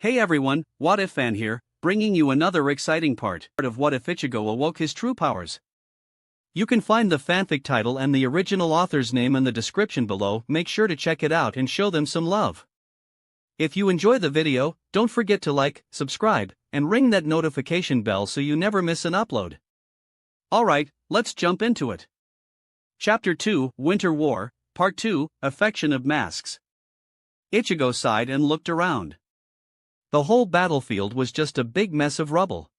Hey everyone, What If Fan here, bringing you another exciting part of What If Ichigo awoke his true powers. You can find the fanfic title and the original author's name in the description below. Make sure to check it out and show them some love. If you enjoy the video, don't forget to like, subscribe, and ring that notification bell so you never miss an upload. Alright, let's jump into it. Chapter 2, Winter War, Part 2, Affection of Masks. Ichigo sighed and looked around. The whole battlefield was just a big mess of rubble.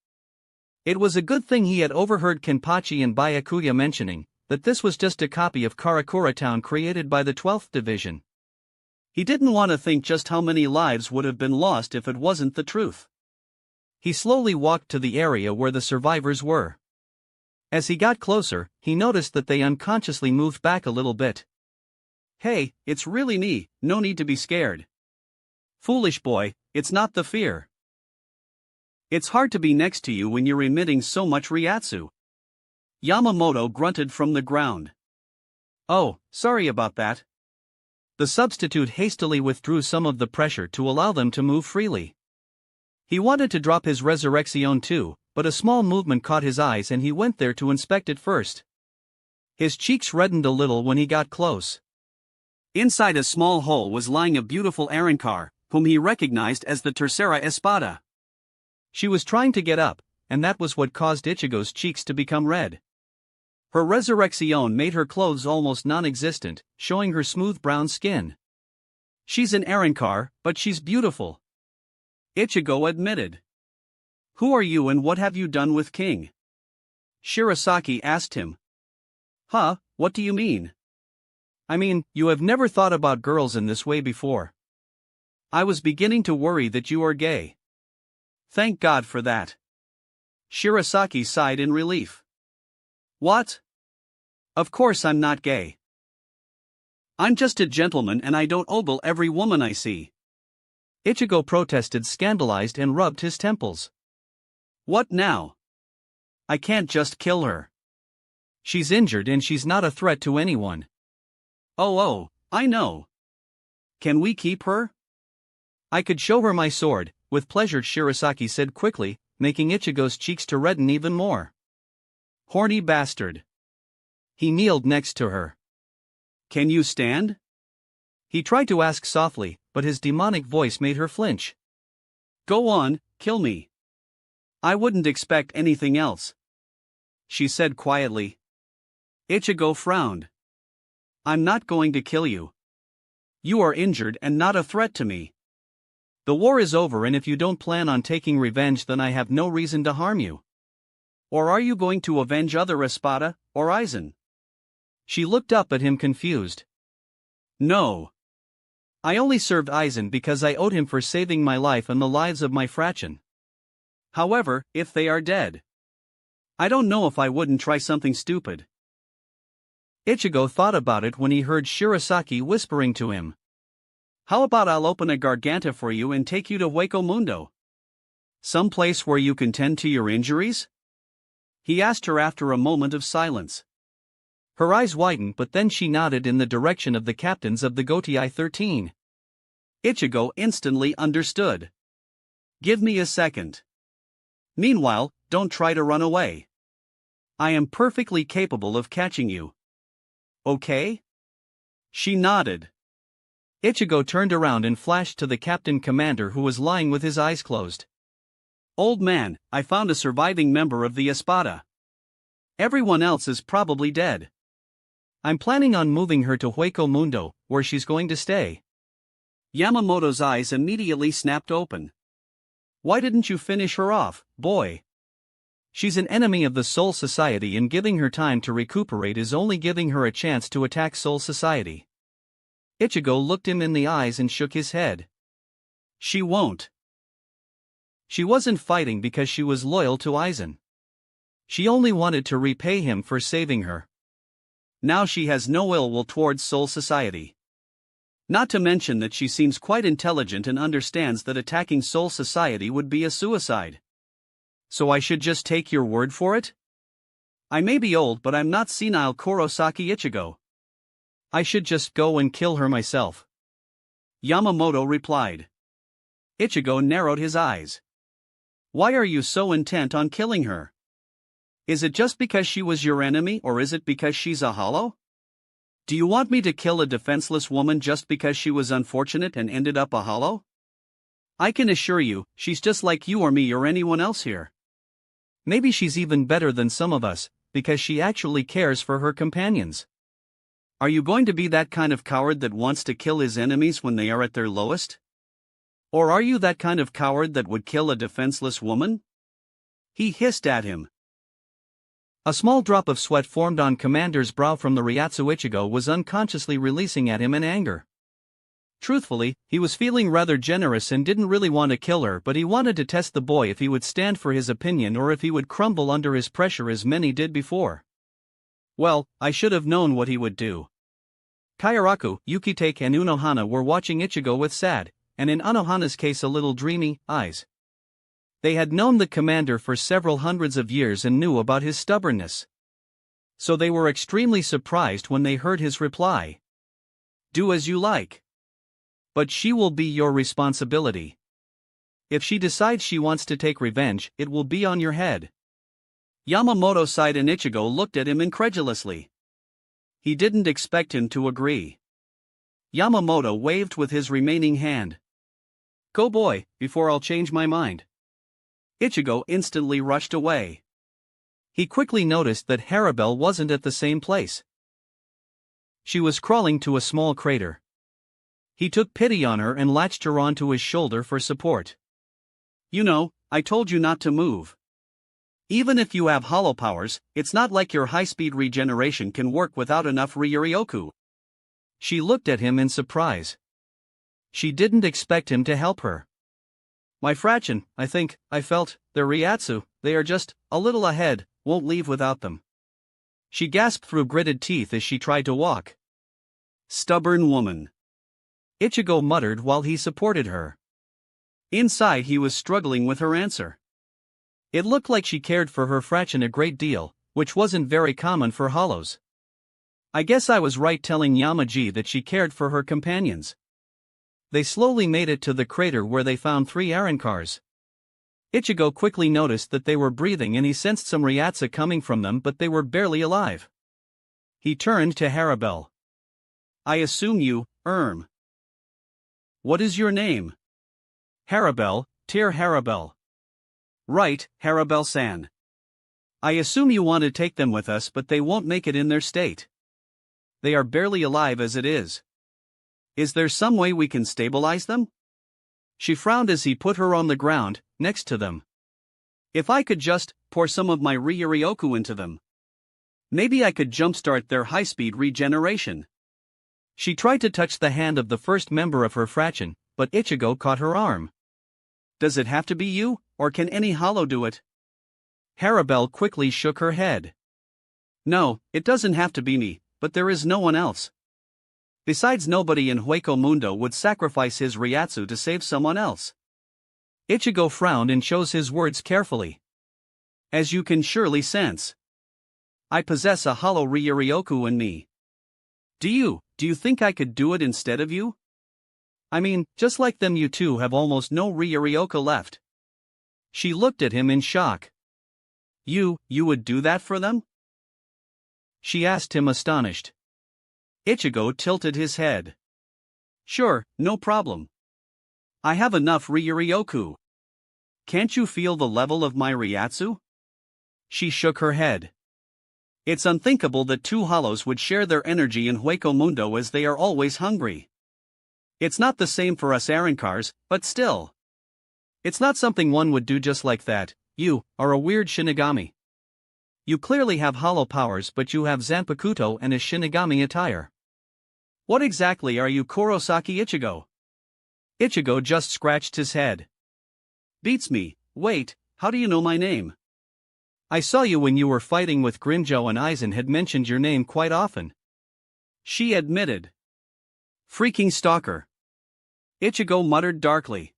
It was a good thing he had overheard Kenpachi and Byakuya mentioning that this was just a copy of Karakura Town created by the 12th Division. He didn't want to think just how many lives would have been lost if it wasn't the truth. He slowly walked to the area where the survivors were. As he got closer, he noticed that they unconsciously moved back a little bit. "Hey, it's really me, no need to be scared." "Foolish boy, it's not the fear. It's hard to be next to you when you're emitting so much Ryatsu." Yamamoto grunted from the ground. "Oh, sorry about that." The substitute hastily withdrew some of the pressure to allow them to move freely. He wanted to drop his Resurrection too, but a small movement caught his eyes and he went there to inspect it first. His cheeks reddened a little when he got close. Inside a small hole was lying a beautiful Arrancar, whom he recognized as the Tercera Espada. She was trying to get up, and that was what caused Ichigo's cheeks to become red. Her Resurrection made her clothes almost non-existent, showing her smooth brown skin. "She's an Arrancar, but she's beautiful," Ichigo admitted. "Who are you and what have you done with King?" Shirasaki asked him. "Huh, what do you mean?" "I mean, you have never thought about girls in this way before. I was beginning to worry that you are gay." "Thank God for that." Shirasaki sighed in relief. "What? Of course I'm not gay. I'm just a gentleman and I don't ogle every woman I see." Ichigo protested, scandalized, and rubbed his temples. "What now? I can't just kill her. She's injured and she's not a threat to anyone." Oh, I know. Can we keep her?" "I could show her my sword, with pleasure," Shirasaki said quickly, making Ichigo's cheeks to redden even more. "Horny bastard." He kneeled next to her. "Can you stand?" He tried to ask softly, but his demonic voice made her flinch. "Go on, kill me. I wouldn't expect anything else," she said quietly. Ichigo frowned. "I'm not going to kill you. You are injured and not a threat to me. The war is over and if you don't plan on taking revenge then I have no reason to harm you. Or are you going to avenge other Espada, or Aizen?" She looked up at him confused. "No. I only served Aizen because I owed him for saving my life and the lives of my fraction. However, if they are dead, I don't know if I wouldn't try something stupid." Ichigo thought about it when he heard Shirasaki whispering to him. "How about I'll open a garganta for you and take you to Hueco Mundo? Some place where you can tend to your injuries?" he asked her after a moment of silence. Her eyes widened but then she nodded in the direction of the captains of the Gotei 13. Ichigo instantly understood. "Give me a second. Meanwhile, don't try to run away. I am perfectly capable of catching you. Okay?" She nodded. Ichigo turned around and flashed to the captain commander who was lying with his eyes closed. "Old man, I found a surviving member of the Espada. Everyone else is probably dead. I'm planning on moving her to Hueco Mundo, where she's going to stay." Yamamoto's eyes immediately snapped open. "Why didn't you finish her off, boy? She's an enemy of the Soul Society and giving her time to recuperate is only giving her a chance to attack Soul Society." Ichigo looked him in the eyes and shook his head. "She won't. She wasn't fighting because she was loyal to Aizen. She only wanted to repay him for saving her. Now she has no ill will towards Soul Society. Not to mention that she seems quite intelligent and understands that attacking Soul Society would be a suicide. So I should just take your word for it? I may be old but I'm not senile Kurosaki Ichigo. I should just go and kill her myself." Yamamoto replied. Ichigo narrowed his eyes. Why are you so intent on killing her? Is it just because she was your enemy, or is it because she's a hollow? Do you want me to kill a defenseless woman just because she was unfortunate and ended up a hollow? I can assure you, she's just like you or me or anyone else here. Maybe she's even better than some of us, because she actually cares for her companions. Are you going to be that kind of coward that wants to kill his enemies when they are at their lowest? Or are you that kind of coward that would kill a defenseless woman? He hissed at him. A small drop of sweat formed on Commander's brow from the Ryatsu Ichigo was unconsciously releasing at him in anger. Truthfully, he was feeling rather generous and didn't really want to kill her, but he wanted to test the boy if he would stand for his opinion or if he would crumble under his pressure as many did before. Well, I should have known what he would do. Kairaku, Yukitake and Unohana were watching Ichigo with sad, and in Unohana's case a little dreamy, eyes. They had known the commander for several hundreds of years and knew about his stubbornness. So they were extremely surprised when they heard his reply. Do as you like. But she will be your responsibility. If she decides she wants to take revenge, it will be on your head. Yamamoto sighed and Ichigo looked at him incredulously. He didn't expect him to agree. Yamamoto waved with his remaining hand. Go boy, before I'll change my mind. Ichigo instantly rushed away. He quickly noticed that Harabelle wasn't at the same place. She was crawling to a small crater. He took pity on her and latched her onto his shoulder for support. You know, I told you not to move. Even if you have hollow powers, it's not like your high-speed regeneration can work without enough Ryuryoku. She looked at him in surprise. She didn't expect him to help her. My fraction, I felt, they're Ryatsu, they are just a little ahead, won't leave without them. She gasped through gritted teeth as she tried to walk. Stubborn woman. Ichigo muttered while he supported her. Inside he was struggling with her answer. It looked like she cared for her fraction a great deal, which wasn't very common for hollows. I guess I was right telling Yamaji that she cared for her companions. They slowly made it to the crater where they found 3 Arankars. Ichigo quickly noticed that they were breathing and he sensed some Ryatsu coming from them, but they were barely alive. He turned to Harabelle. I assume you, What is your name? Harabelle, Tear Harabelle. Right, Harabelle-san. I assume you want to take them with us, but they won't make it in their state. They are barely alive as it is. Is there some way we can stabilize them? She frowned as he put her on the ground, next to them. If I could just pour some of my Ryuryoku into them. Maybe I could jumpstart their high-speed regeneration. She tried to touch the hand of the first member of her fraction, but Ichigo caught her arm. Does it have to be you, or can any hollow do it? Harabelle quickly shook her head. No, it doesn't have to be me, but there is no one else. Besides, nobody in Hueco Mundo would sacrifice his Ryatsu to save someone else. Ichigo frowned and chose his words carefully. As you can surely sense, I possess a hollow Ryuryoku in me. Do you think I could do it instead of you? I mean, just like them, you two have almost no Ryuryoku left. She looked at him in shock. You would do that for them? She asked him, astonished. Ichigo tilted his head. Sure, no problem. I have enough Ryuryoku. Can't you feel the level of my Ryatsu? She shook her head. It's unthinkable that 2 hollows would share their energy in Hueco Mundo, as they are always hungry. It's not the same for us Arankars, but still. It's not something one would do just like that. You are a weird Shinigami. You clearly have hollow powers, but you have Zanpakuto and a Shinigami attire. What exactly are you, Kurosaki Ichigo? Ichigo just scratched his head. Beats me. Wait, how do you know my name? I saw you when you were fighting with Grimjo, and Aizen had mentioned your name quite often. She admitted. Freaking stalker. Ichigo muttered darkly.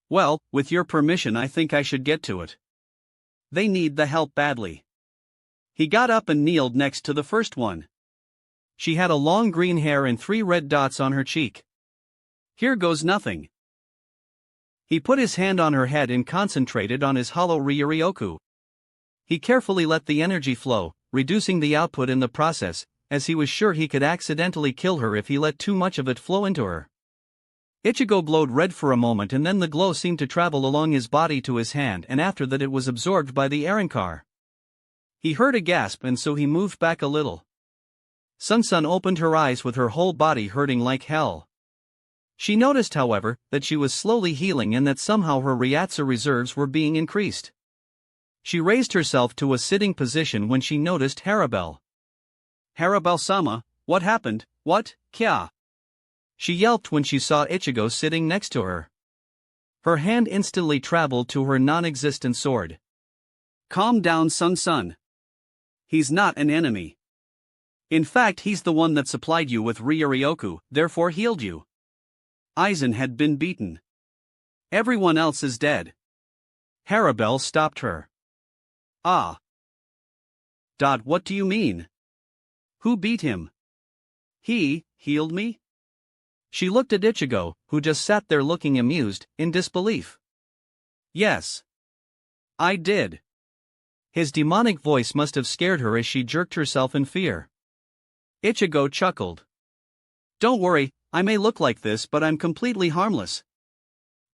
Well, with your permission, I think I should get to it. They need the help badly. He got up and kneeled next to the first one. She had a long green hair and 3 red dots on her cheek. Here goes nothing. He put his hand on her head and concentrated on his hollow Ryuryoku. He carefully let the energy flow, reducing the output in the process, as he was sure he could accidentally kill her if he let too much of it flow into her. Ichigo glowed red for a moment, and then the glow seemed to travel along his body to his hand, and after that it was absorbed by the Arrancar. He heard a gasp, and so he moved back a little. Sun opened her eyes with her whole body hurting like hell. She noticed, however, that she was slowly healing and that somehow her Ryatsu reserves were being increased. She raised herself to a sitting position when she noticed Harabel. "Harabel-sama, what happened? What, kya?" She yelped when she saw Ichigo sitting next to her. Her hand instantly traveled to her non-existent sword. "Calm down, Sun. He's not an enemy. In fact, he's the one that supplied you with Ryuryoku, therefore healed you. Aizen had been beaten. Everyone else is dead." Harabel stopped her. "Ah. What do you mean? Who beat him?" "He healed me?" She looked at Ichigo, who just sat there looking amused, in disbelief. "Yes. I did." His demonic voice must have scared her as she jerked herself in fear. Ichigo chuckled. "Don't worry, I may look like this, but I'm completely harmless.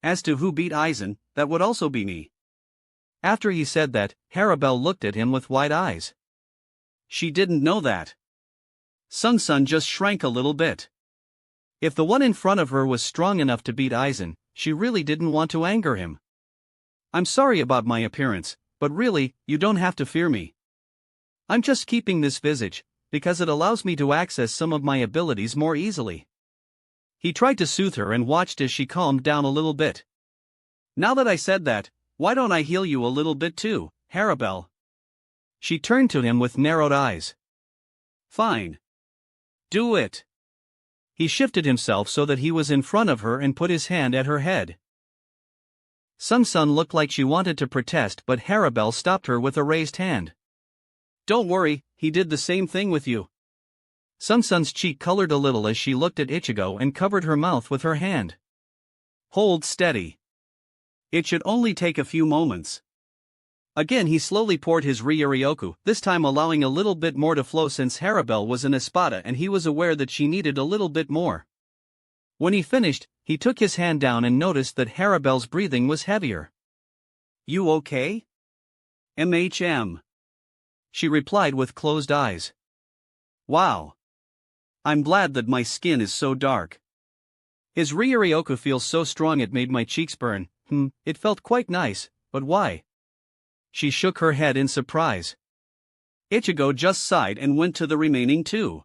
As to who beat Aizen, that would also be me." After he said that, Harabel looked at him with wide eyes. She didn't know that. Sun just shrank a little bit. If the one in front of her was strong enough to beat Aizen, she really didn't want to anger him. "I'm sorry about my appearance, but really, you don't have to fear me. I'm just keeping this visage, because it allows me to access some of my abilities more easily." He tried to soothe her and watched as she calmed down a little bit. "Now that I said that, why don't I heal you a little bit too, Harabel?" She turned to him with narrowed eyes. "Fine. Do it." He shifted himself so that he was in front of her and put his hand at her head. Sun looked like she wanted to protest, but Harabel stopped her with a raised hand. "Don't worry, he did the same thing with you." Sun's cheek colored a little as she looked at Ichigo and covered her mouth with her hand. "Hold steady. It should only take a few moments." Again he slowly poured his Ryuryoku, this time allowing a little bit more to flow since Harabel was an espada and he was aware that she needed a little bit more. When he finished, he took his hand down and noticed that Harabel's breathing was heavier. "You okay?" "MHM." She replied with closed eyes. "Wow. I'm glad that my skin is so dark. His Ryuryoku feels so strong it made my cheeks burn. It felt quite nice, but why?" She shook her head in surprise. Ichigo just sighed and went to the remaining two.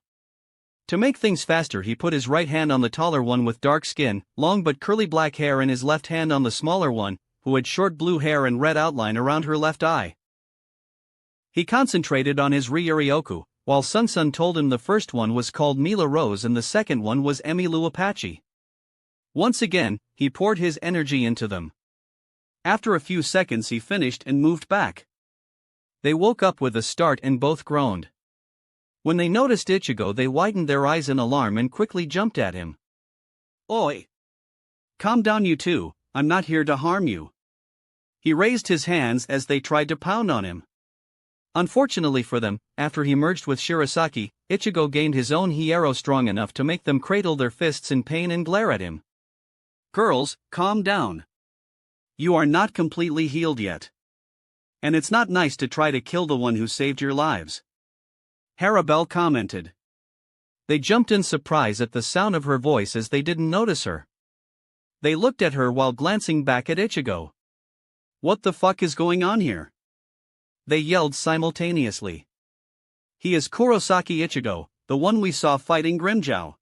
To make things faster, he put his right hand on the taller one with dark skin, long but curly black hair, and his left hand on the smaller one, who had short blue hair and red outline around her left eye. He concentrated on his Ryuryoku, while Sun told him the first one was called Mila Rose and the second one was Emilu Apache. Once again, he poured his energy into them. After a few seconds he finished and moved back. They woke up with a start and both groaned. When they noticed Ichigo, they widened their eyes in alarm and quickly jumped at him. "Oi! Calm down, you two, I'm not here to harm you." He raised his hands as they tried to pound on him. Unfortunately for them, after he merged with Shirasaki, Ichigo gained his own Hiero strong enough to make them cradle their fists in pain and glare at him. "Girls, calm down. You are not completely healed yet. And it's not nice to try to kill the one who saved your lives," Harabel commented. They jumped in surprise at the sound of her voice as they didn't notice her. They looked at her while glancing back at Ichigo. "What the fuck is going on here?" they yelled simultaneously. "He is Kurosaki Ichigo, the one we saw fighting Grimmjow.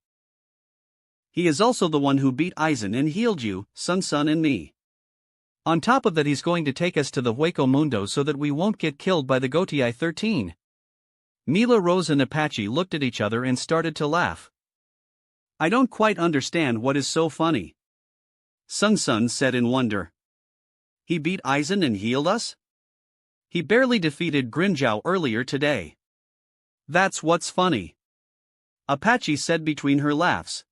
He is also the one who beat Aizen and healed you, Sun and me. On top of that, he's going to take us to the Hueco Mundo so that we won't get killed by the Gotii 13. Mila Rose and Apache looked at each other and started to laugh. "I don't quite understand what is so funny," Sun said in wonder. "He beat Aizen and healed us? He barely defeated Grimmjow earlier today. That's what's funny," Apache said between her laughs.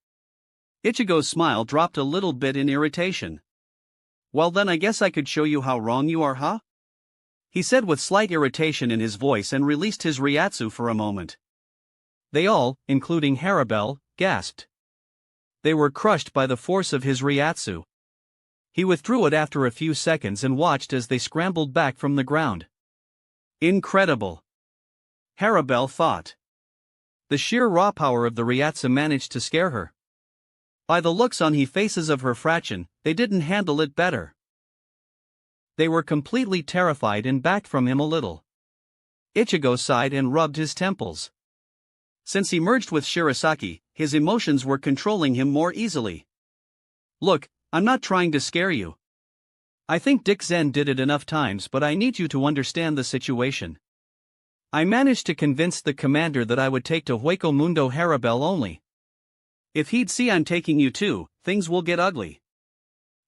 Ichigo's smile dropped a little bit in irritation. Well then I guess I could show you how wrong you are, huh? He said with slight irritation in his voice and released his Ryatsu for a moment. They all, including Harabel, gasped. They were crushed by the force of his Ryatsu. He withdrew it after a few seconds and watched as they scrambled back from the ground. Incredible! Harabel thought. The sheer raw power of the Ryatsu managed to scare her. By the looks on the faces of her fraction, they didn't handle it better. They were completely terrified and backed from him a little. Ichigo sighed and rubbed his temples. Since he merged with Shirasaki, his emotions were controlling him more easily. Look, I'm not trying to scare you. I think Dick Zen did it enough times, but I need you to understand the situation. I managed to convince the commander that I would take to Hueco Mundo Harabel only. If he'd see I'm taking you too, things will get ugly.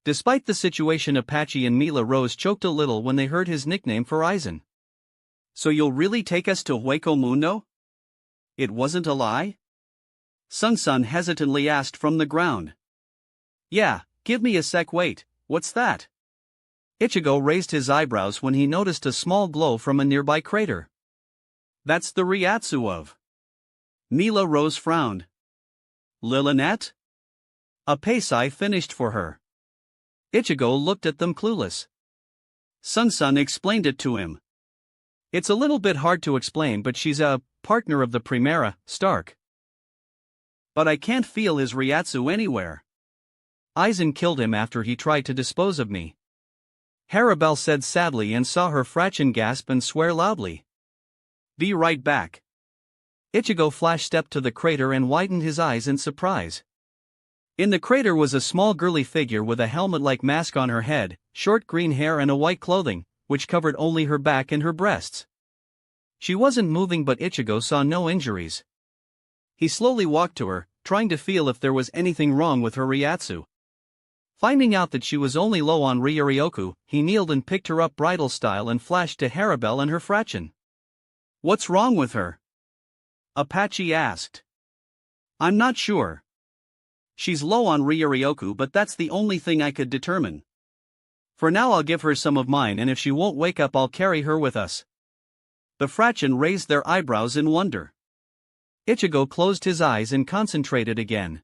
Despite the situation, Apache and Mila Rose choked a little when they heard his nickname for Aizen. So you'll really take us to Hueco Mundo? It wasn't a lie? Sung-san hesitantly asked from the ground. Yeah, give me a sec, wait, what's that? Ichigo raised his eyebrows when he noticed a small glow from a nearby crater. That's the Ryatsu of. Mila Rose frowned. Lillinette? A Peisai finished for her. Ichigo looked at them clueless. Sung-san explained it to him. It's a little bit hard to explain, but she's a partner of the Primera, Stark. But I can't feel his Ryatsu anywhere. Aizen killed him after he tried to dispose of me. Harabel said sadly and saw her fraction gasp and swear loudly. Be right back. Ichigo flash-stepped to the crater and widened his eyes in surprise. In the crater was a small girly figure with a helmet-like mask on her head, short green hair and a white clothing, which covered only her back and her breasts. She wasn't moving, but Ichigo saw no injuries. He slowly walked to her, trying to feel if there was anything wrong with her Ryatsu. Finding out that she was only low on Ryuryoku, he kneeled and picked her up bridal style and flashed to Harabel and her fraction. What's wrong with her? Apache asked. I'm not sure. She's low on Ryuryoku, but that's the only thing I could determine. For now I'll give her some of mine, and if she won't wake up I'll carry her with us. The fraction raised their eyebrows in wonder. Ichigo closed his eyes and concentrated again.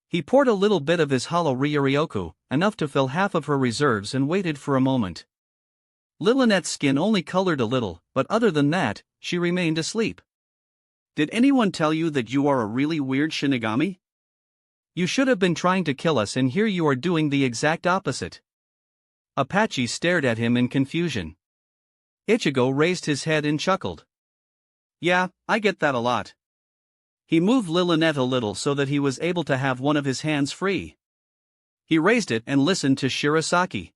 He poured a little bit of his hollow Ryuryoku, enough to fill half of her reserves, and waited for a moment. Lillinette's skin only colored a little, but other than that, she remained asleep. Did anyone tell you that you are a really weird Shinigami? You should have been trying to kill us, and here you are doing the exact opposite. Apache stared at him in confusion. Ichigo raised his head and chuckled. Yeah, I get that a lot. He moved Lillinette a little so that he was able to have one of his hands free. He raised it and listened to Shirasaki.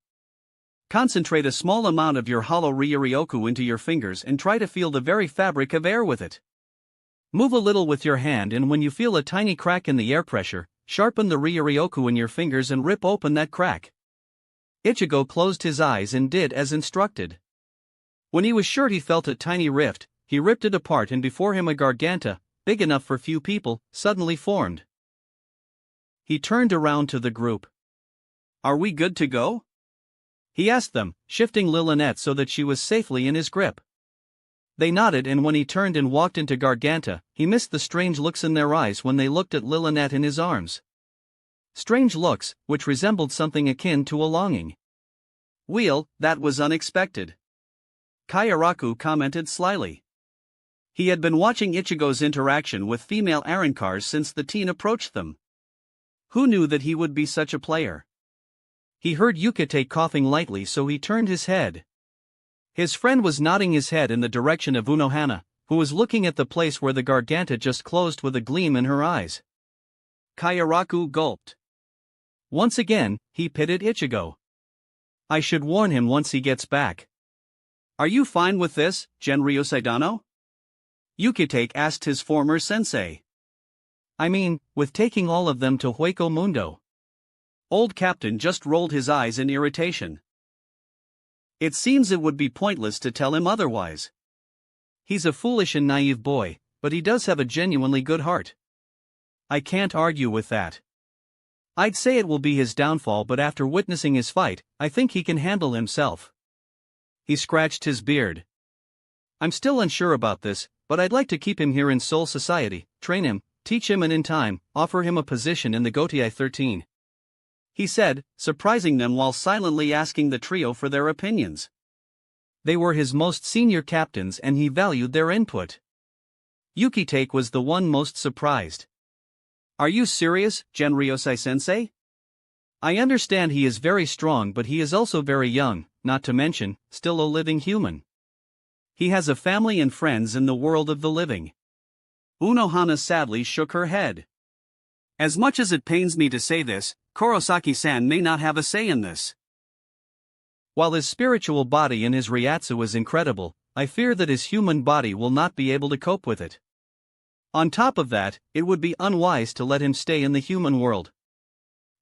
Concentrate a small amount of your hollow Ryuryoku into your fingers and try to feel the very fabric of air with it. Move a little with your hand, and when you feel a tiny crack in the air pressure, sharpen the Ryuryoku in your fingers and rip open that crack. Ichigo closed his eyes and did as instructed. When he was sure he felt a tiny rift, he ripped it apart, and before him a garganta, big enough for few people, suddenly formed. He turned around to the group. Are we good to go? He asked them, shifting Lillinette so that she was safely in his grip. They nodded, and when he turned and walked into Garganta, he missed the strange looks in their eyes when they looked at Lillinette in his arms. Strange looks, which resembled something akin to a longing. Well, that was unexpected. Kayaraku commented slyly. He had been watching Ichigo's interaction with female Arankars since the teen approached them. Who knew that he would be such a player? He heard Yukite coughing lightly, so he turned his head. His friend was nodding his head in the direction of Unohana, who was looking at the place where the Garganta just closed with a gleam in her eyes. Kayaraku gulped. Once again, he pitted Ichigo. I should warn him once he gets back. Are you fine with this, Genryo Saidano? Yukite asked his former sensei. I mean, with taking all of them to Hueco Mundo. Old Captain just rolled his eyes in irritation. It seems it would be pointless to tell him otherwise. He's a foolish and naive boy, but he does have a genuinely good heart. I can't argue with that. I'd say it will be his downfall, but after witnessing his fight, I think he can handle himself. He scratched his beard. I'm still unsure about this, but I'd like to keep him here in Soul Society, train him, teach him, and in time, offer him a position in the Gotii 13. He said, surprising them while silently asking the trio for their opinions. They were his most senior captains and he valued their input. Yukitake was the one most surprised. Are you serious, Genryosei-sensei? I understand he is very strong, but he is also very young, not to mention, still a living human. He has a family and friends in the world of the living. Unohana sadly shook her head. As much as it pains me to say this, Kurosaki-san may not have a say in this. While his spiritual body in his Ryatsu is incredible, I fear that his human body will not be able to cope with it. On top of that, it would be unwise to let him stay in the human world.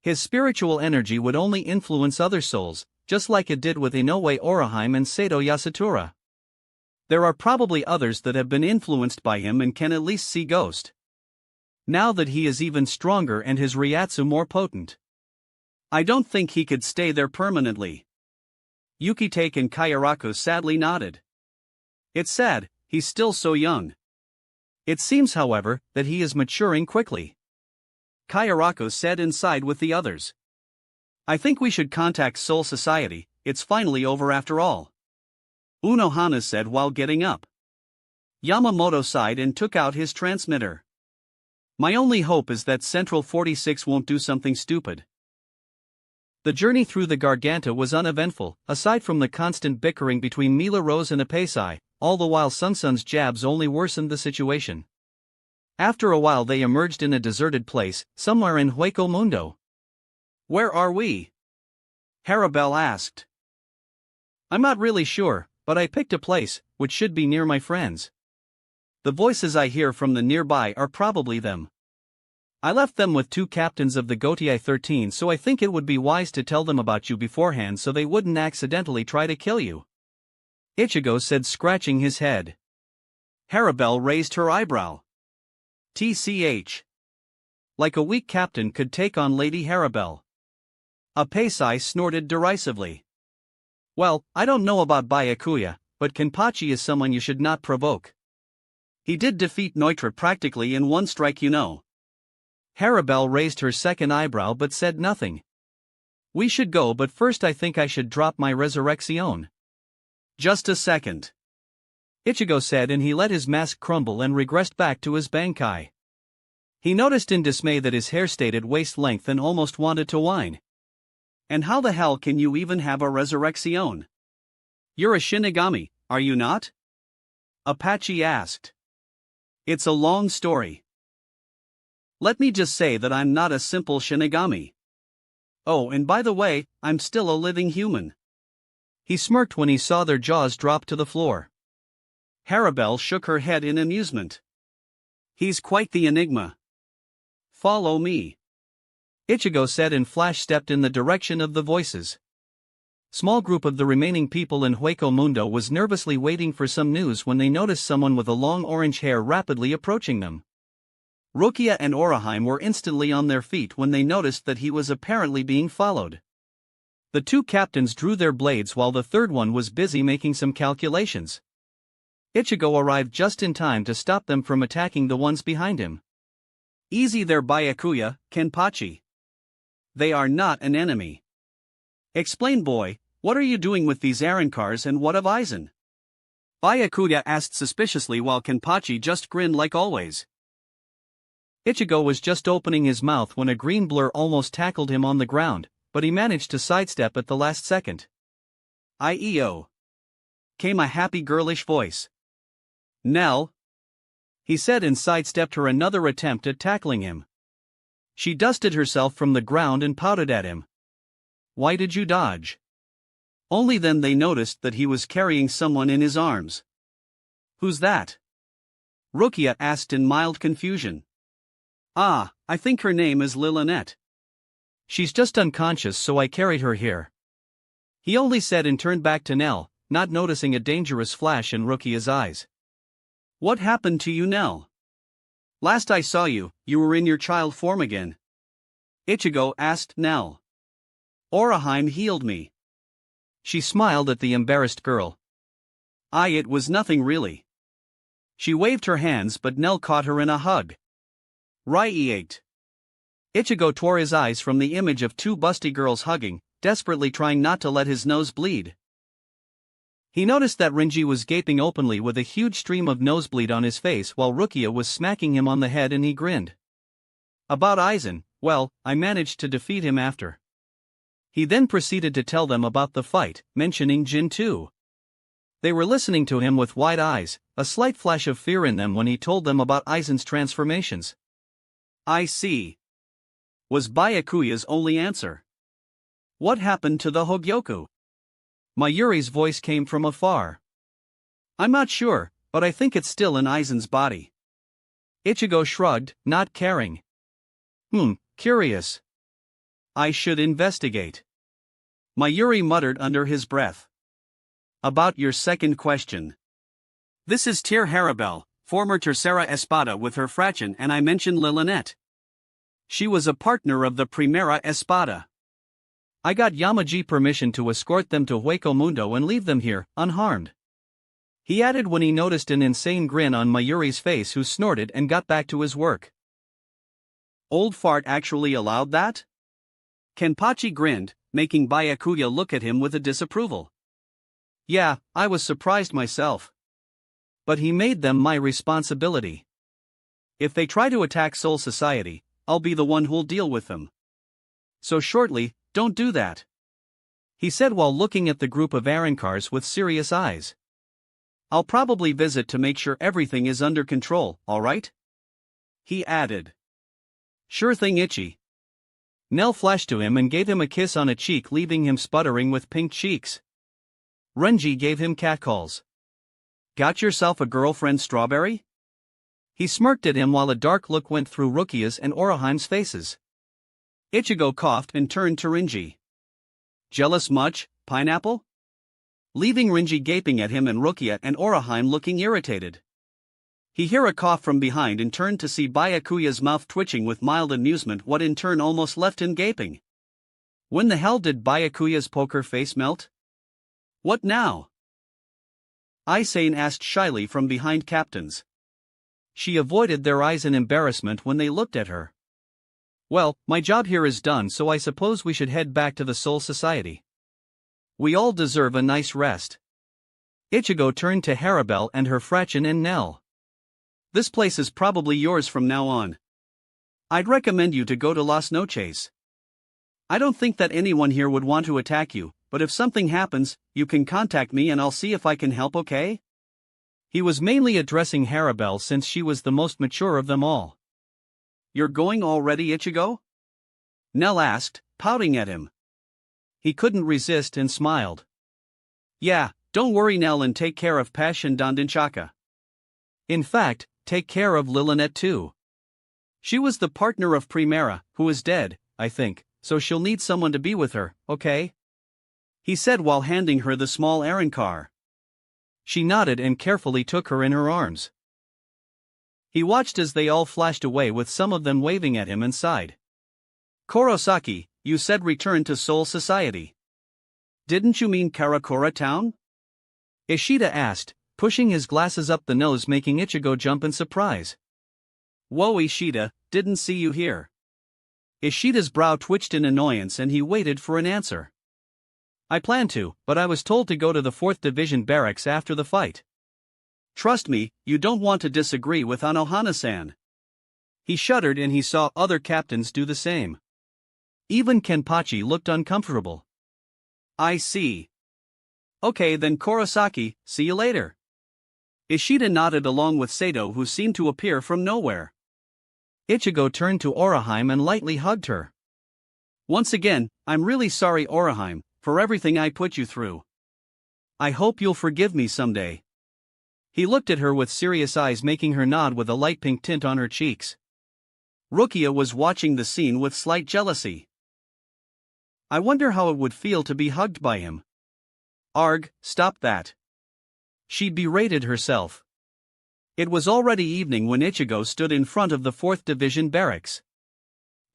His spiritual energy would only influence other souls, just like it did with Inoue Oraheim and Sato Yasutura. There are probably others that have been influenced by him and can at least see ghost. Now that he is even stronger and his Ryatsu more potent, I don't think he could stay there permanently. Yukitake and Kayaraku sadly nodded. It's sad, he's still so young. It seems, however, that he is maturing quickly. Kayaraku said inside with the others. I think we should contact Soul Society, it's finally over after all. Unohana said while getting up. Yamamoto sighed and took out his transmitter. My only hope is that Central 46 won't do something stupid. The journey through the Garganta was uneventful, aside from the constant bickering between Mila Rose and Apesai, all the while Sunsun's jabs only worsened the situation. After a while they emerged in a deserted place, somewhere in Hueco Mundo. Where are we? Harabel asked. I'm not really sure, but I picked a place, which should be near my friends. The voices I hear from the nearby are probably them. I left them with two captains of the Gotii 13, so I think it would be wise to tell them about you beforehand so they wouldn't accidentally try to kill you. Ichigo said, scratching his head. Harabel raised her eyebrow. TCH. Like a weak captain could take on Lady Harabel. Apesai snorted derisively. Well, I don't know about Byakuya, but Kenpachi is someone you should not provoke. He did defeat Neutra practically in one strike, you know. Harabel raised her second eyebrow but said nothing. We should go, but first I think I should drop my resurrection. Just a second. Ichigo said, and he let his mask crumble and regressed back to his bankai. He noticed in dismay that his hair stayed at waist length and almost wanted to whine. And how the hell can you even have a resurrection? You're a Shinigami, are you not? Apache asked. It's a long story. Let me just say that I'm not a simple Shinigami. Oh, and by the way, I'm still a living human. He smirked when he saw their jaws drop to the floor. Harabel shook her head in amusement. He's quite the enigma. Follow me. Ichigo said and Flash stepped in the direction of the voices. Small group of the remaining people in Hueco Mundo was nervously waiting for some news when they noticed someone with a long orange hair rapidly approaching them. Rukia and Oraheim were instantly on their feet when they noticed that he was apparently being followed. The two captains drew their blades while the third one was busy making some calculations. Ichigo arrived just in time to stop them from attacking the ones behind him. Easy there, Byakuya, Kenpachi. They are not an enemy. Explain, boy, what are you doing with these Arankars and what of Aizen? Byakuya asked suspiciously while Kenpachi just grinned like always. Ichigo was just opening his mouth when a green blur almost tackled him on the ground, but he managed to sidestep at the last second. "Ieo," came a happy girlish voice. "Nell," he said and sidestepped her another attempt at tackling him. She dusted herself from the ground and pouted at him. "Why did you dodge?" Only then they noticed that he was carrying someone in his arms. "Who's that?" Rukia asked in mild confusion. "Ah, I think her name is Lilinette. She's just unconscious, so I carried her here," he only said and turned back to Nell, not noticing a dangerous flash in Rukia's eyes. "What happened to you, Nell? Last I saw you, you were in your child form again." Ichigo asked Nell. Oraheim healed me. She smiled at the embarrassed girl. It was nothing really. She waved her hands but Nell caught her in a hug. Right. Ichigo tore his eyes from the image of two busty girls hugging, desperately trying not to let his nose bleed. He noticed that Renji was gaping openly with a huge stream of nosebleed on his face while Rukia was smacking him on the head and he grinned. About Aizen, well, I managed to defeat him after. He then proceeded to tell them about the fight, mentioning Jin too. They were listening to him with wide eyes, a slight flash of fear in them when he told them about Aizen's transformations. I see. Was Byakuya's only answer. What happened to the Hogyoku? Mayuri's voice came from afar. I'm not sure, but I think it's still in Aizen's body. Ichigo shrugged, not caring. Curious. I should investigate. Mayuri muttered under his breath. About your second question. This is Tyr Harabel, former Tercera Espada with her Frachin, and I mentioned Lilinette. She was a partner of the Primera Espada. I got Yamaji permission to escort them to Hueco Mundo and leave them here, unharmed. He added when he noticed an insane grin on Mayuri's face, who snorted and got back to his work. Old Fart actually allowed that? Kenpachi grinned, making Byakuya look at him with a disapproval. Yeah, I was surprised myself. But he made them my responsibility. If they try to attack Soul Society, I'll be the one who'll deal with them. So shortly, don't do that. He said while looking at the group of Arankars with serious eyes. I'll probably visit to make sure everything is under control, alright? He added. Sure thing, Ichi. Nell flashed to him and gave him a kiss on a cheek, leaving him sputtering with pink cheeks. Renji gave him catcalls. Got yourself a girlfriend, Strawberry? He smirked at him while a dark look went through Rukia's and Oraheim's faces. Ichigo coughed and turned to Renji. Jealous much, Pineapple? Leaving Renji gaping at him and Rukia and Oraheim looking irritated. He heard a cough from behind and turned to see Byakuya's mouth twitching with mild amusement, what in turn almost left him gaping. When the hell did Byakuya's poker face melt? What now? Aizen asked shyly from behind Captain's. She avoided their eyes in embarrassment when they looked at her. Well, my job here is done, so I suppose we should head back to the Soul Society. We all deserve a nice rest. Ichigo turned to Harabel and her Frachin and Nell. This place is probably yours from now on. I'd recommend you to go to Las Noches. I don't think that anyone here would want to attack you, but if something happens, you can contact me and I'll see if I can help, okay? He was mainly addressing Harabel since she was the most mature of them all. You're going already, Ichigo? Nell asked, pouting at him. He couldn't resist and smiled. Yeah, don't worry, Nell, and take care of Pesh and Dandinchaka. In fact, take care of Lilinette too. She was the partner of Primera, who is dead, I think, so she'll need someone to be with her, okay? He said while handing her the small Arankar. She nodded and carefully took her in her arms. He watched as they all flashed away, with some of them waving at him, and sighed. Kurosaki, you said return to Soul Society. Didn't you mean Karakura Town? Ishida asked, pushing his glasses up the nose, making Ichigo jump in surprise. Whoa, Ishida, didn't see you here. Ishida's brow twitched in annoyance and he waited for an answer. I planned to, but I was told to go to the 4th Division barracks after the fight. Trust me, you don't want to disagree with Anohana-san. He shuddered and he saw other captains do the same. Even Kenpachi looked uncomfortable. I see. Okay then, Kurosaki, see you later. Ishida nodded along with Sato, who seemed to appear from nowhere. Ichigo turned to Oraheim and lightly hugged her. Once again, I'm really sorry, Oraheim, for everything I put you through. I hope you'll forgive me someday. He looked at her with serious eyes, making her nod with a light pink tint on her cheeks. Rukia was watching the scene with slight jealousy. I wonder how it would feel to be hugged by him. Arg, stop that. She berated herself. It was already evening when Ichigo stood in front of the 4th Division barracks.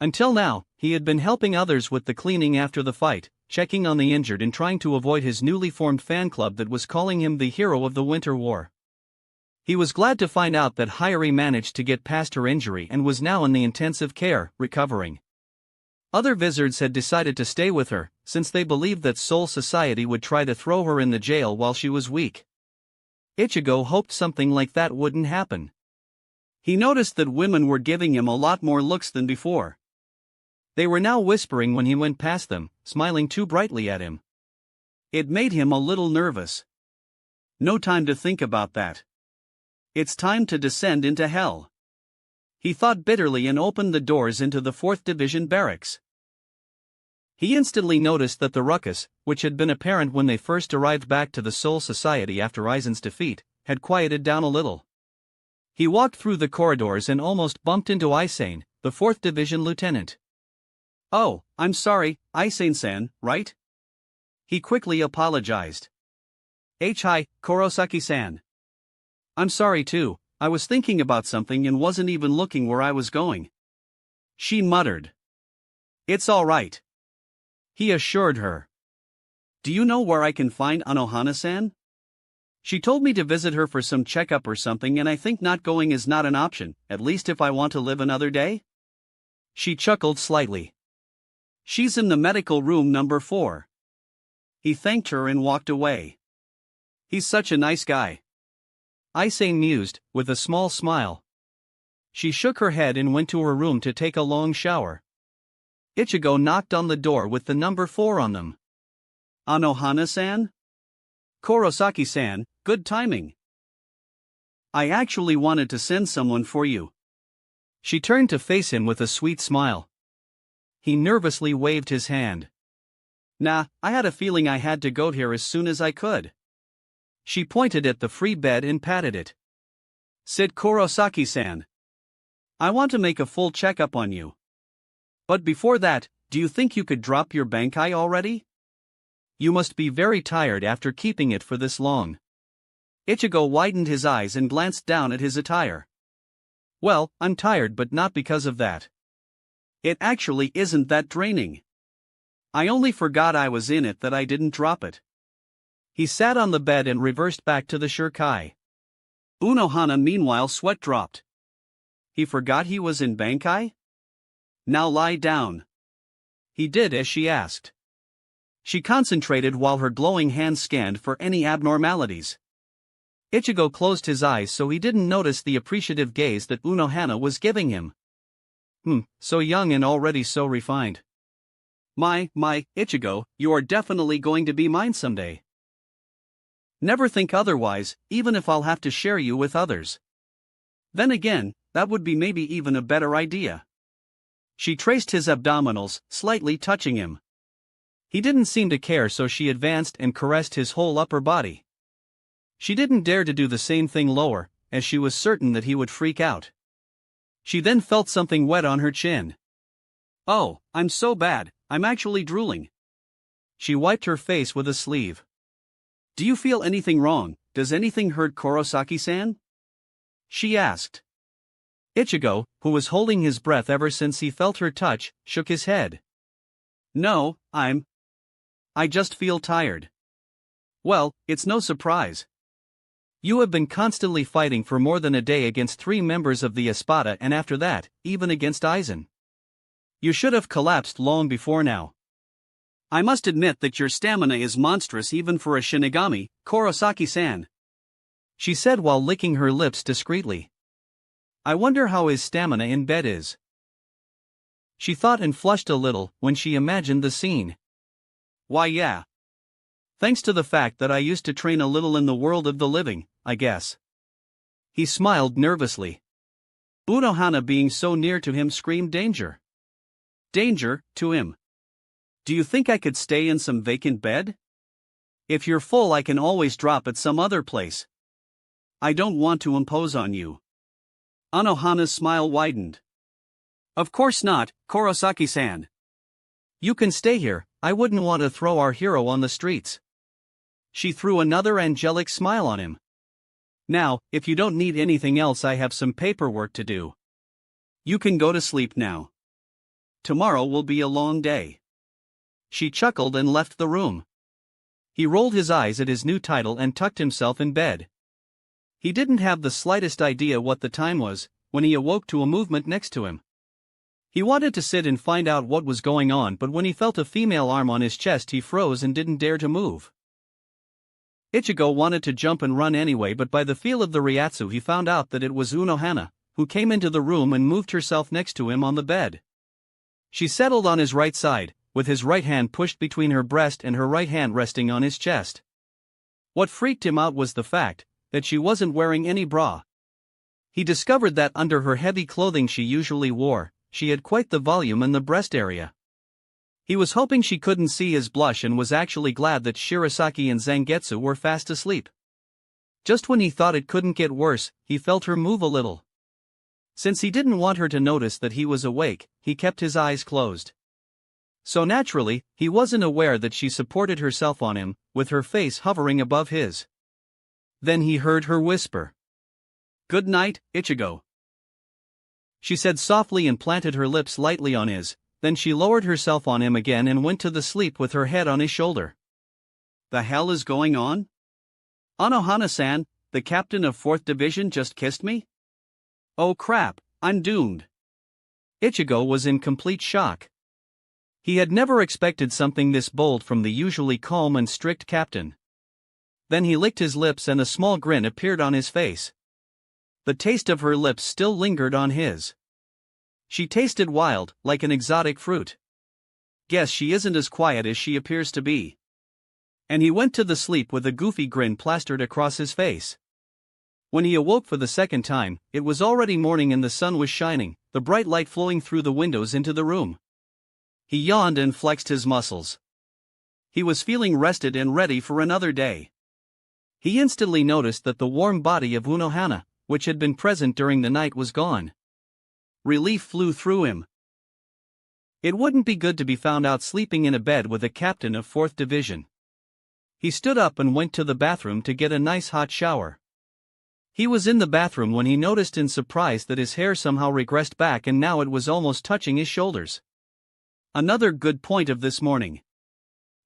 Until now, he had been helping others with the cleaning after the fight, checking on the injured and trying to avoid his newly formed fan club that was calling him the hero of the Winter War. He was glad to find out that Hyori managed to get past her injury and was now in the intensive care, recovering. Other wizards had decided to stay with her, since they believed that Soul Society would try to throw her in the jail while she was weak. Ichigo hoped something like that wouldn't happen. He noticed that women were giving him a lot more looks than before. They were now whispering when he went past them, smiling too brightly at him. It made him a little nervous. No time to think about that. It's time to descend into hell. He thought bitterly and opened the doors into the 4th Division barracks. He instantly noticed that the ruckus, which had been apparent when they first arrived back to the Soul Society after Aizen's defeat, had quieted down a little. He walked through the corridors and almost bumped into Aizen, the 4th Division lieutenant. "Oh, I'm sorry, Aizen-san, right?" He quickly apologized. "Hi, Kurosaki-san. I'm sorry too, I was thinking about something and wasn't even looking where I was going," she muttered. "It's all right," he assured her. "Do you know where I can find Anohana-san? She told me to visit her for some checkup or something, and I think not going is not an option, at least if I want to live another day." She chuckled slightly. "She's in the medical room number 4. He thanked her and walked away. "He's such a nice guy," Aizen mused, with a small smile. She shook her head and went to her room to take a long shower. Ichigo knocked on the door with the number 4 on them. "Anohana-san? Kurosaki-san, good timing. I actually wanted to send someone for you." She turned to face him with a sweet smile. He nervously waved his hand. "Nah, I had a feeling I had to go here as soon as I could." She pointed at the free bed and patted it. "Sit, Kurosaki-san. I want to make a full checkup on you. But before that, do you think you could drop your bankai already? You must be very tired after keeping it for this long." Ichigo widened his eyes and glanced down at his attire. "Well, I'm tired, but not because of that. It actually isn't that draining. I only forgot I was in it that I didn't drop it." He sat on the bed and reversed back to the shurkai. Unohana meanwhile sweat dropped. He forgot he was in bankai? "Now lie down." He did as she asked. She concentrated while her glowing hands scanned for any abnormalities. Ichigo closed his eyes so he didn't notice the appreciative gaze that Unohana was giving him. So young and already so refined. My, Ichigo, you are definitely going to be mine someday. Never think otherwise, even if I'll have to share you with others. Then again, that would be maybe even a better idea." She traced his abdominals, slightly touching him. He didn't seem to care, so she advanced and caressed his whole upper body. She didn't dare to do the same thing lower, as she was certain that he would freak out. She then felt something wet on her chin. "Oh, I'm so bad, I'm actually drooling." She wiped her face with a sleeve. "Do you feel anything wrong? Does anything hurt, Kurosaki-san?" she asked. Ichigo, who was holding his breath ever since he felt her touch, shook his head. "No, I just feel tired." "Well, it's no surprise. You have been constantly fighting for more than a day against 3 members of the Espada, and after that, even against Aizen. You should have collapsed long before now. I must admit that your stamina is monstrous even for a Shinigami, Kurosaki-san," she said while licking her lips discreetly. "I wonder how his stamina in bed is." She thought and flushed a little when she imagined the scene. "Why yeah. Thanks to the fact that I used to train a little in the world of the living, I guess." He smiled nervously. Unohana being so near to him screamed danger. Danger, to him. "Do you think I could stay in some vacant bed? If you're full I can always drop at some other place. I don't want to impose on you." Anohana's smile widened. "Of course not, Kurosaki-san. You can stay here, I wouldn't want to throw our hero on the streets." She threw another angelic smile on him. "Now, if you don't need anything else, I have some paperwork to do. You can go to sleep now." tomorrow will be a long day." She chuckled and left the room. He rolled his eyes at his new title and tucked himself in bed. He didn't have the slightest idea what the time was when he awoke to a movement next to him. He wanted to sit and find out what was going on, but when he felt a female arm on his chest he froze and didn't dare to move. Ichigo wanted to jump and run anyway, but by the feel of the Ryatsu he found out that it was Unohana, who came into the room and moved herself next to him on the bed. She settled on his right side, with his right hand pushed between her breast and her right hand resting on his chest. What freaked him out was the fact that she wasn't wearing any bra. He discovered that under her heavy clothing she usually wore, she had quite the volume in the breast area. He was hoping she couldn't see his blush and was actually glad that Shirasaki and Zangetsu were fast asleep. Just when he thought it couldn't get worse, he felt her move a little. Since he didn't want her to notice that he was awake, he kept his eyes closed. So naturally, he wasn't aware that she supported herself on him, with her face hovering above his. Then he heard her whisper, "Good night, Ichigo." She said softly and planted her lips lightly on his. Then she lowered herself on him again and went to sleep with her head on his shoulder. The hell is going on? Unohana-san, the captain of 4th Division, just kissed me? Oh crap, I'm doomed. Ichigo was in complete shock. He had never expected something this bold from the usually calm and strict captain. Then he licked his lips and a small grin appeared on his face. The taste of her lips still lingered on his. She tasted wild, like an exotic fruit. Guess she isn't as quiet as she appears to be. And he went to sleep with a goofy grin plastered across his face. When he awoke for the second time, it was already morning and the sun was shining, the bright light flowing through the windows into the room. He yawned and flexed his muscles. He was feeling rested and ready for another day. He instantly noticed that the warm body of Unohana, which had been present during the night, was gone. Relief flew through him. It wouldn't be good to be found out sleeping in a bed with a captain of 4th Division. He stood up and went to the bathroom to get a nice hot shower. He was in the bathroom when he noticed in surprise that his hair somehow regressed back and now it was almost touching his shoulders. Another good point of this morning.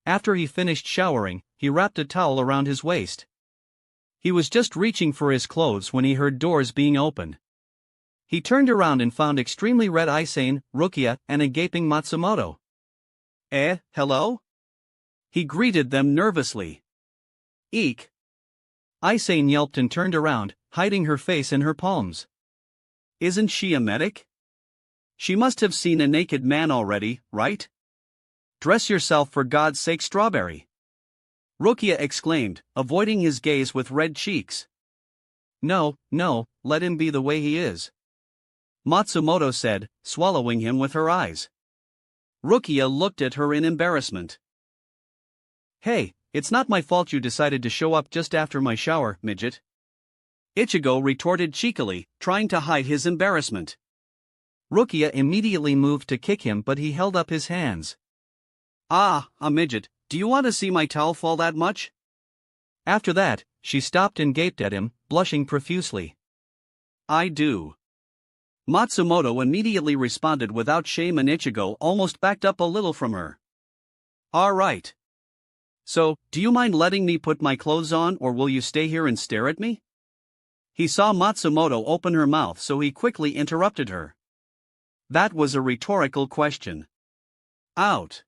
After he finished showering, he wrapped a towel around his waist. He was just reaching for his clothes when he heard doors being opened. He turned around and found extremely red Isane, Rukia, and a gaping Matsumoto. Hello? He greeted them nervously. Eek. Isane yelped and turned around, hiding her face in her palms. Isn't she a medic? She must have seen a naked man already, right? Dress yourself for God's sake, Strawberry. Rukia exclaimed, avoiding his gaze with red cheeks. No, let him be the way he is. Matsumoto said, swallowing him with her eyes. Rukia looked at her in embarrassment. Hey, it's not my fault you decided to show up just after my shower, midget. Ichigo retorted cheekily, trying to hide his embarrassment. Rukia immediately moved to kick him, but he held up his hands. A midget, do you want to see my towel fall that much? After that, she stopped and gaped at him, blushing profusely. I do. Matsumoto immediately responded without shame and Ichigo almost backed up a little from her. Alright. So, do you mind letting me put my clothes on or will you stay here and stare at me? He saw Matsumoto open her mouth so he quickly interrupted her. That was a rhetorical question. Out.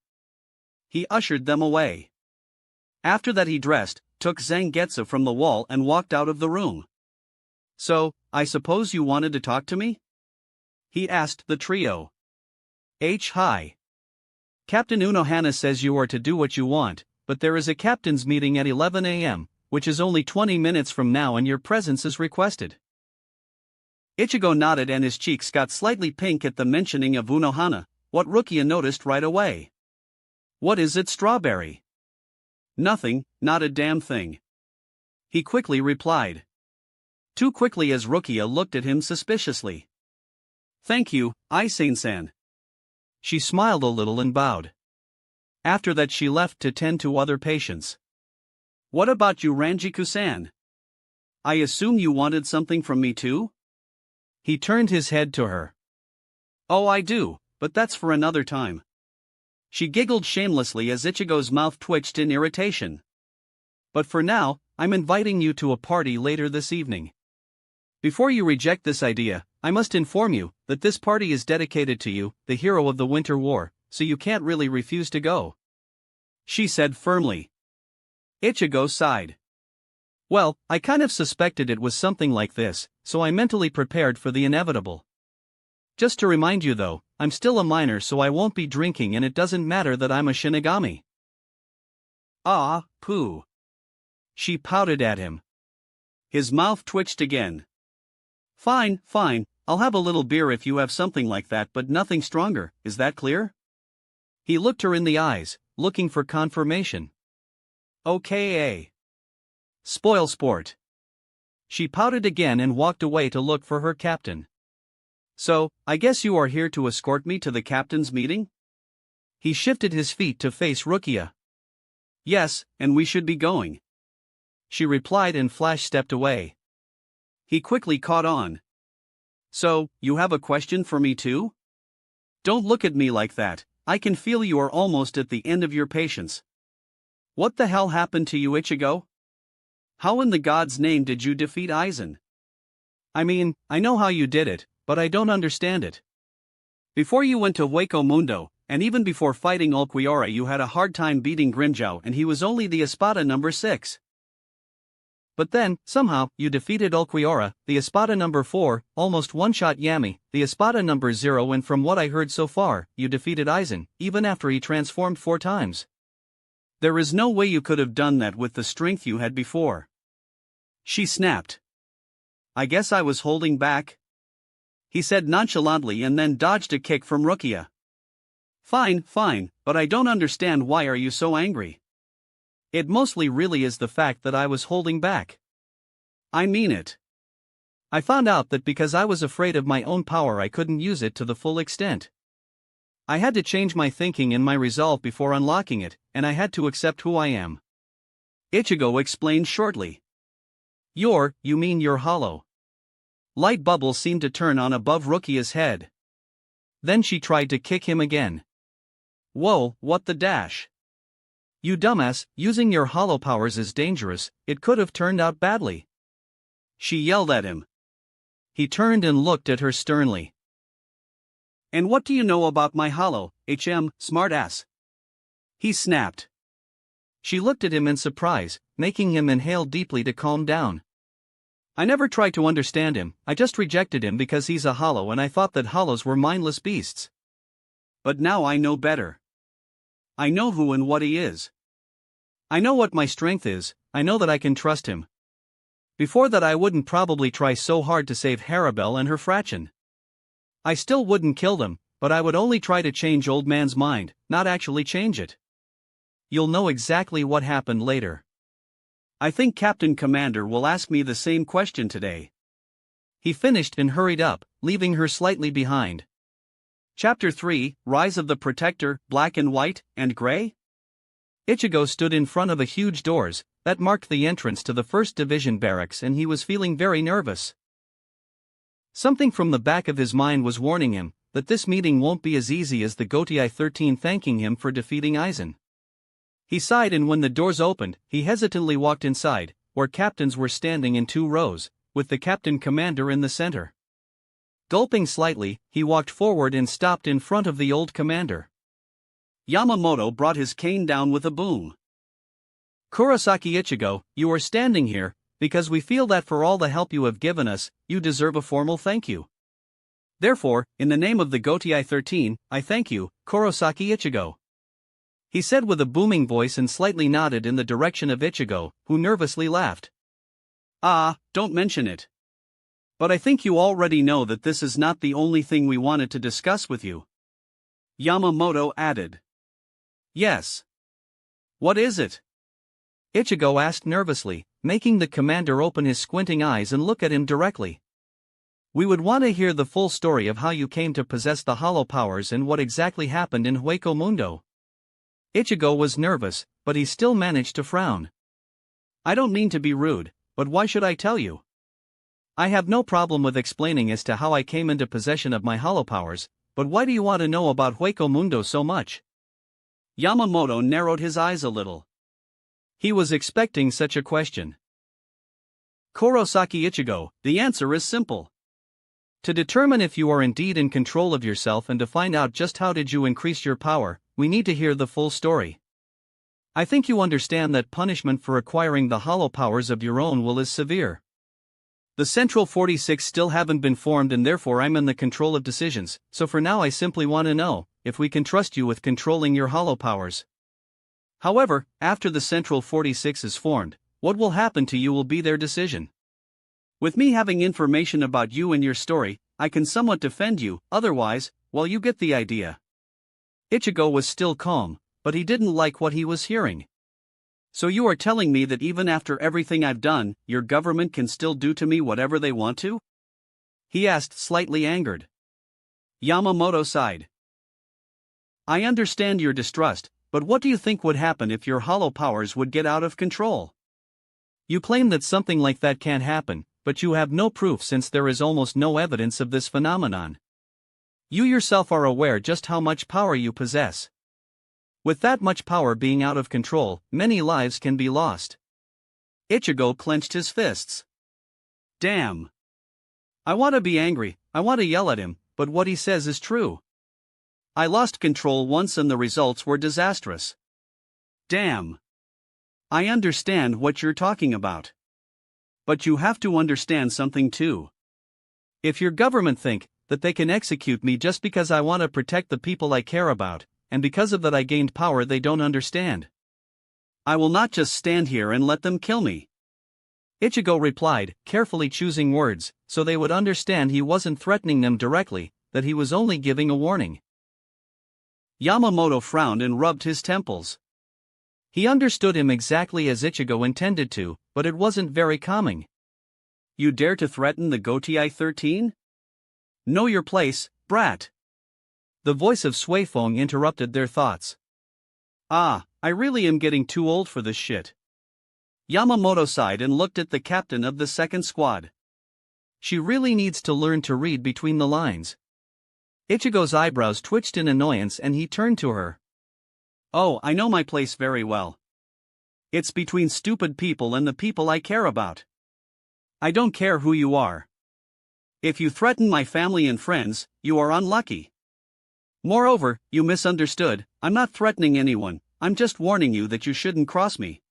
He ushered them away. After that he dressed, took Zangetsu from the wall and walked out of the room. So, I suppose you wanted to talk to me? He asked the trio. Hi. Captain Unohana says you are to do what you want, but there is a captain's meeting at 11 a.m., which is only 20 minutes from now and your presence is requested. Ichigo nodded and his cheeks got slightly pink at the mentioning of Unohana, what Rukia noticed right away. What is it, Strawberry? Nothing, not a damn thing. He quickly replied. Too quickly as Rukia looked at him suspiciously. Thank you, Isane-san. She smiled a little and bowed. After that she left to tend to other patients. What about you, Ranjiku-san? I assume you wanted something from me too? He turned his head to her. Oh, I do, but that's for another time. She giggled shamelessly as Ichigo's mouth twitched in irritation. But for now, I'm inviting you to a party later this evening. Before you reject this idea, I must inform you that this party is dedicated to you, the hero of the Winter War, so you can't really refuse to go," she said firmly. Ichigo sighed. "Well, I kind of suspected it was something like this, so I mentally prepared for the inevitable. Just to remind you though, I'm still a minor, so I won't be drinking, and it doesn't matter that I'm a Shinigami." "Ah, pooh." She pouted at him. His mouth twitched again. Fine, I'll have a little beer if you have something like that, but nothing stronger, is that clear?" He looked her in the eyes, looking for confirmation. "Okay. Spoil sport." She pouted again and walked away to look for her captain. "So, I guess you are here to escort me to the captain's meeting?" He shifted his feet to face Rukia. "Yes, and we should be going," she replied and Flash stepped away. He quickly caught on. "So, you have a question for me too? Don't look at me like that, I can feel you are almost at the end of your patience. What the hell happened to you, Ichigo? How in the god's name did you defeat Aizen? I mean, I know how you did it, but I don't understand it. Before you went to Hueco Mundo, and even before fighting Ulquiorra, you had a hard time beating Grimmjow, and he was only the Espada number 6. But then, somehow, you defeated Ulquiorra, the Espada number 4, almost one-shot Yami, the Espada number 0, and from what I heard so far, you defeated Aizen, even after he transformed 4 times. There is no way you could have done that with the strength you had before," she snapped. "I guess I was holding back," he said nonchalantly, and then dodged a kick from Rukia. Fine, but I don't understand, why are you so angry? It mostly really is the fact that I was holding back. I mean it. I found out that because I was afraid of my own power I couldn't use it to the full extent. I had to change my thinking and my resolve before unlocking it, and I had to accept who I am," Ichigo explained shortly. You mean you're hollow." Light bubbles seemed to turn on above Rukia's head. Then she tried to kick him again. "Whoa, what the dash? You dumbass, using your hollow powers is dangerous, it could have turned out badly," she yelled at him. He turned and looked at her sternly. "And what do you know about my hollow, smartass?" he snapped. She looked at him in surprise, making him inhale deeply to calm down. "I never tried to understand him, I just rejected him because he's a hollow, and I thought that hollows were mindless beasts. But now I know better. I know who and what he is. I know what my strength is, I know that I can trust him. Before that I wouldn't probably try so hard to save Harabelle and her fraction. I still wouldn't kill them, but I would only try to change old man's mind, not actually change it. You'll know exactly what happened later. I think Captain Commander will ask me the same question today." He finished and hurried up, leaving her slightly behind. Chapter 3, Rise of the Protector, Black and White, and Gray? Ichigo stood in front of the huge doors that marked the entrance to the 1st Division barracks, and he was feeling very nervous. Something from the back of his mind was warning him that this meeting won't be as easy as the Gotei 13 thanking him for defeating Aizen. He sighed, and when the doors opened, he hesitantly walked inside, where captains were standing in 2 rows, with the Captain Commander in the center. Gulping slightly, he walked forward and stopped in front of the old commander. Yamamoto brought his cane down with a boom. "Kurosaki Ichigo, you are standing here because we feel that for all the help you have given us, you deserve a formal thank you. Therefore, in the name of the Gotei 13, I thank you, Kurosaki Ichigo," he said with a booming voice and slightly nodded in the direction of Ichigo, who nervously laughed. "Ah, don't mention it. But I think you already know that this is not the only thing we wanted to discuss with you," Yamamoto added. "Yes. What is it?" Ichigo asked nervously, making the commander open his squinting eyes and look at him directly. "We would want to hear the full story of how you came to possess the hollow powers and what exactly happened in Hueco Mundo." Ichigo was nervous, but he still managed to frown. "I don't mean to be rude, but why should I tell you? I have no problem with explaining as to how I came into possession of my hollow powers, But why do you want to know about Hueco Mundo so much? Yamamoto narrowed his eyes a little. He was expecting such a question. Kurosaki Ichigo, the answer is simple. To determine if you are indeed in control of yourself and to find out just how did you increase your power, we need to hear the full story. I think you understand that punishment for acquiring the hollow powers of your own will is severe. The Central 46 still haven't been formed and therefore I'm in the control of decisions, so for now I simply want to know if we can trust you with controlling your hollow powers. However, after the Central 46 is formed, what will happen to you will be their decision. With me having information about you and your story, I can somewhat defend you, otherwise, well, you get the idea. Ichigo was still calm, but he didn't like what he was hearing. So you are telling me that even after everything I've done, your government can still do to me whatever they want to? He asked, slightly angered. Yamamoto sighed. I understand your distrust, but what do you think would happen if your hollow powers would get out of control? You claim that something like that can't happen, but you have no proof since there is almost no evidence of this phenomenon. You yourself are aware just how much power you possess. With that much power being out of control, many lives can be lost. Ichigo clenched his fists. Damn. I want to be angry, I want to yell at him, but what he says is true. I lost control once and the results were disastrous. Damn. I understand what you're talking about. But you have to understand something too. If your government think that they can execute me just because I want to protect the people I care about, and because of that I gained power, they don't understand. I will not just stand here and let them kill me. Ichigo replied, carefully choosing words, so they would understand he wasn't threatening them directly, that he was only giving a warning. Yamamoto frowned and rubbed his temples. He understood him exactly as Ichigo intended to, but it wasn't very calming. You dare to threaten the Gotei 13? Know your place, brat. The voice of Suifeng interrupted their thoughts. Ah, I really am getting too old for this shit. Yamamoto sighed and looked at the captain of the second squad. She really needs to learn to read between the lines. Ichigo's eyebrows twitched in annoyance and he turned to her. Oh, I know my place very well. It's between stupid people and the people I care about. I don't care who you are. If you threaten my family and friends, you are unlucky. Moreover, you misunderstood, I'm not threatening anyone, I'm just warning you that you shouldn't cross me.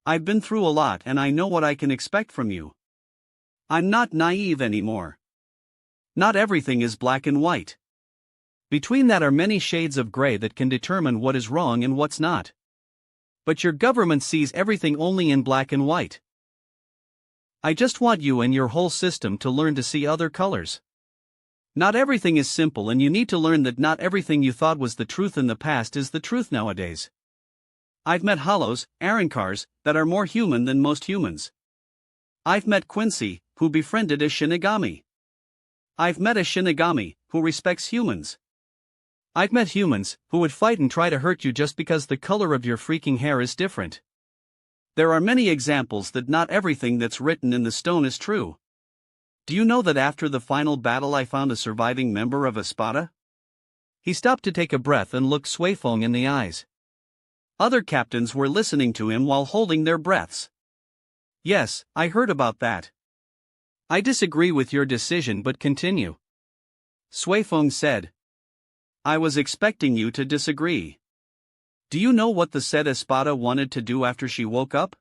I've been through a lot and I know what I can expect from you. I'm not naive anymore. Not everything is black and white. Between that are many shades of gray that can determine what is wrong and what's not. But your government sees everything only in black and white. I just want you and your whole system to learn to see other colors. Not everything is simple and you need to learn that not everything you thought was the truth in the past is the truth nowadays. I've met hollows, Arankars, that are more human than most humans. I've met Quincy, who befriended a Shinigami. I've met a Shinigami, who respects humans. I've met humans who would fight and try to hurt you just because the color of your freaking hair is different. There are many examples that not everything that's written in the stone is true. Do you know that after the final battle I found a surviving member of Espada? He stopped to take a breath and looked Suifeng in the eyes. Other captains were listening to him while holding their breaths. Yes, I heard about that. I disagree with your decision but continue. Suifeng said. I was expecting you to disagree. Do you know what the said Espada wanted to do after she woke up?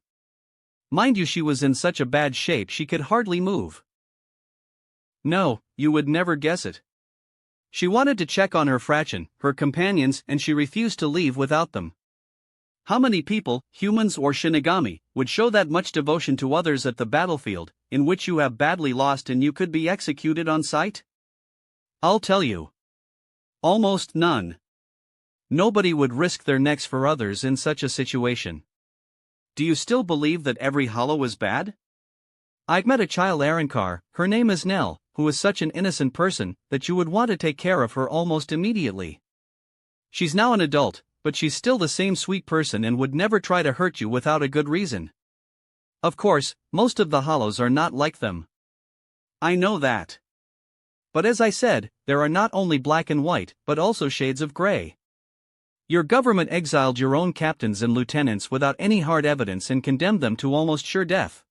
Mind you, she was in such a bad shape she could hardly move. No, you would never guess it. She wanted to check on her fraction, her companions, and she refused to leave without them. How many people, humans or Shinigami, would show that much devotion to others at the battlefield, in which you have badly lost and you could be executed on sight? I'll tell you. Almost none. Nobody would risk their necks for others in such a situation. Do you still believe that every hollow is bad? I've met a child Arankar, her name is Nell, who is such an innocent person that you would want to take care of her almost immediately. She's now an adult, but she's still the same sweet person and would never try to hurt you without a good reason. Of course, most of the hollows are not like them. I know that. But as I said, there are not only black and white, but also shades of gray. Your government exiled your own captains and lieutenants without any hard evidence and condemned them to almost sure death.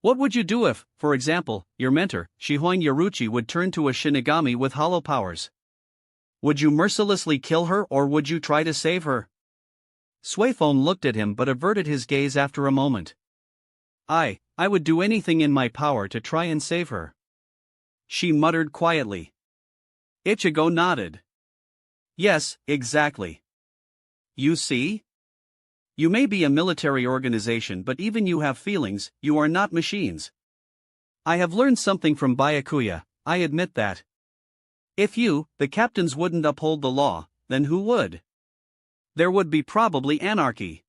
What would you do if, for example, your mentor, Shihoin Yoruchi, would turn to a Shinigami with hollow powers? Would you mercilessly kill her or would you try to save her? Suifeng looked at him but averted his gaze after a moment. I would do anything in my power to try and save her. She muttered quietly. Ichigo nodded. Yes, exactly. You see? You may be a military organization, but even you have feelings, you are not machines. I have learned something from Byakuya, I admit that. If you, the captains, wouldn't uphold the law, then who would? There would be probably anarchy.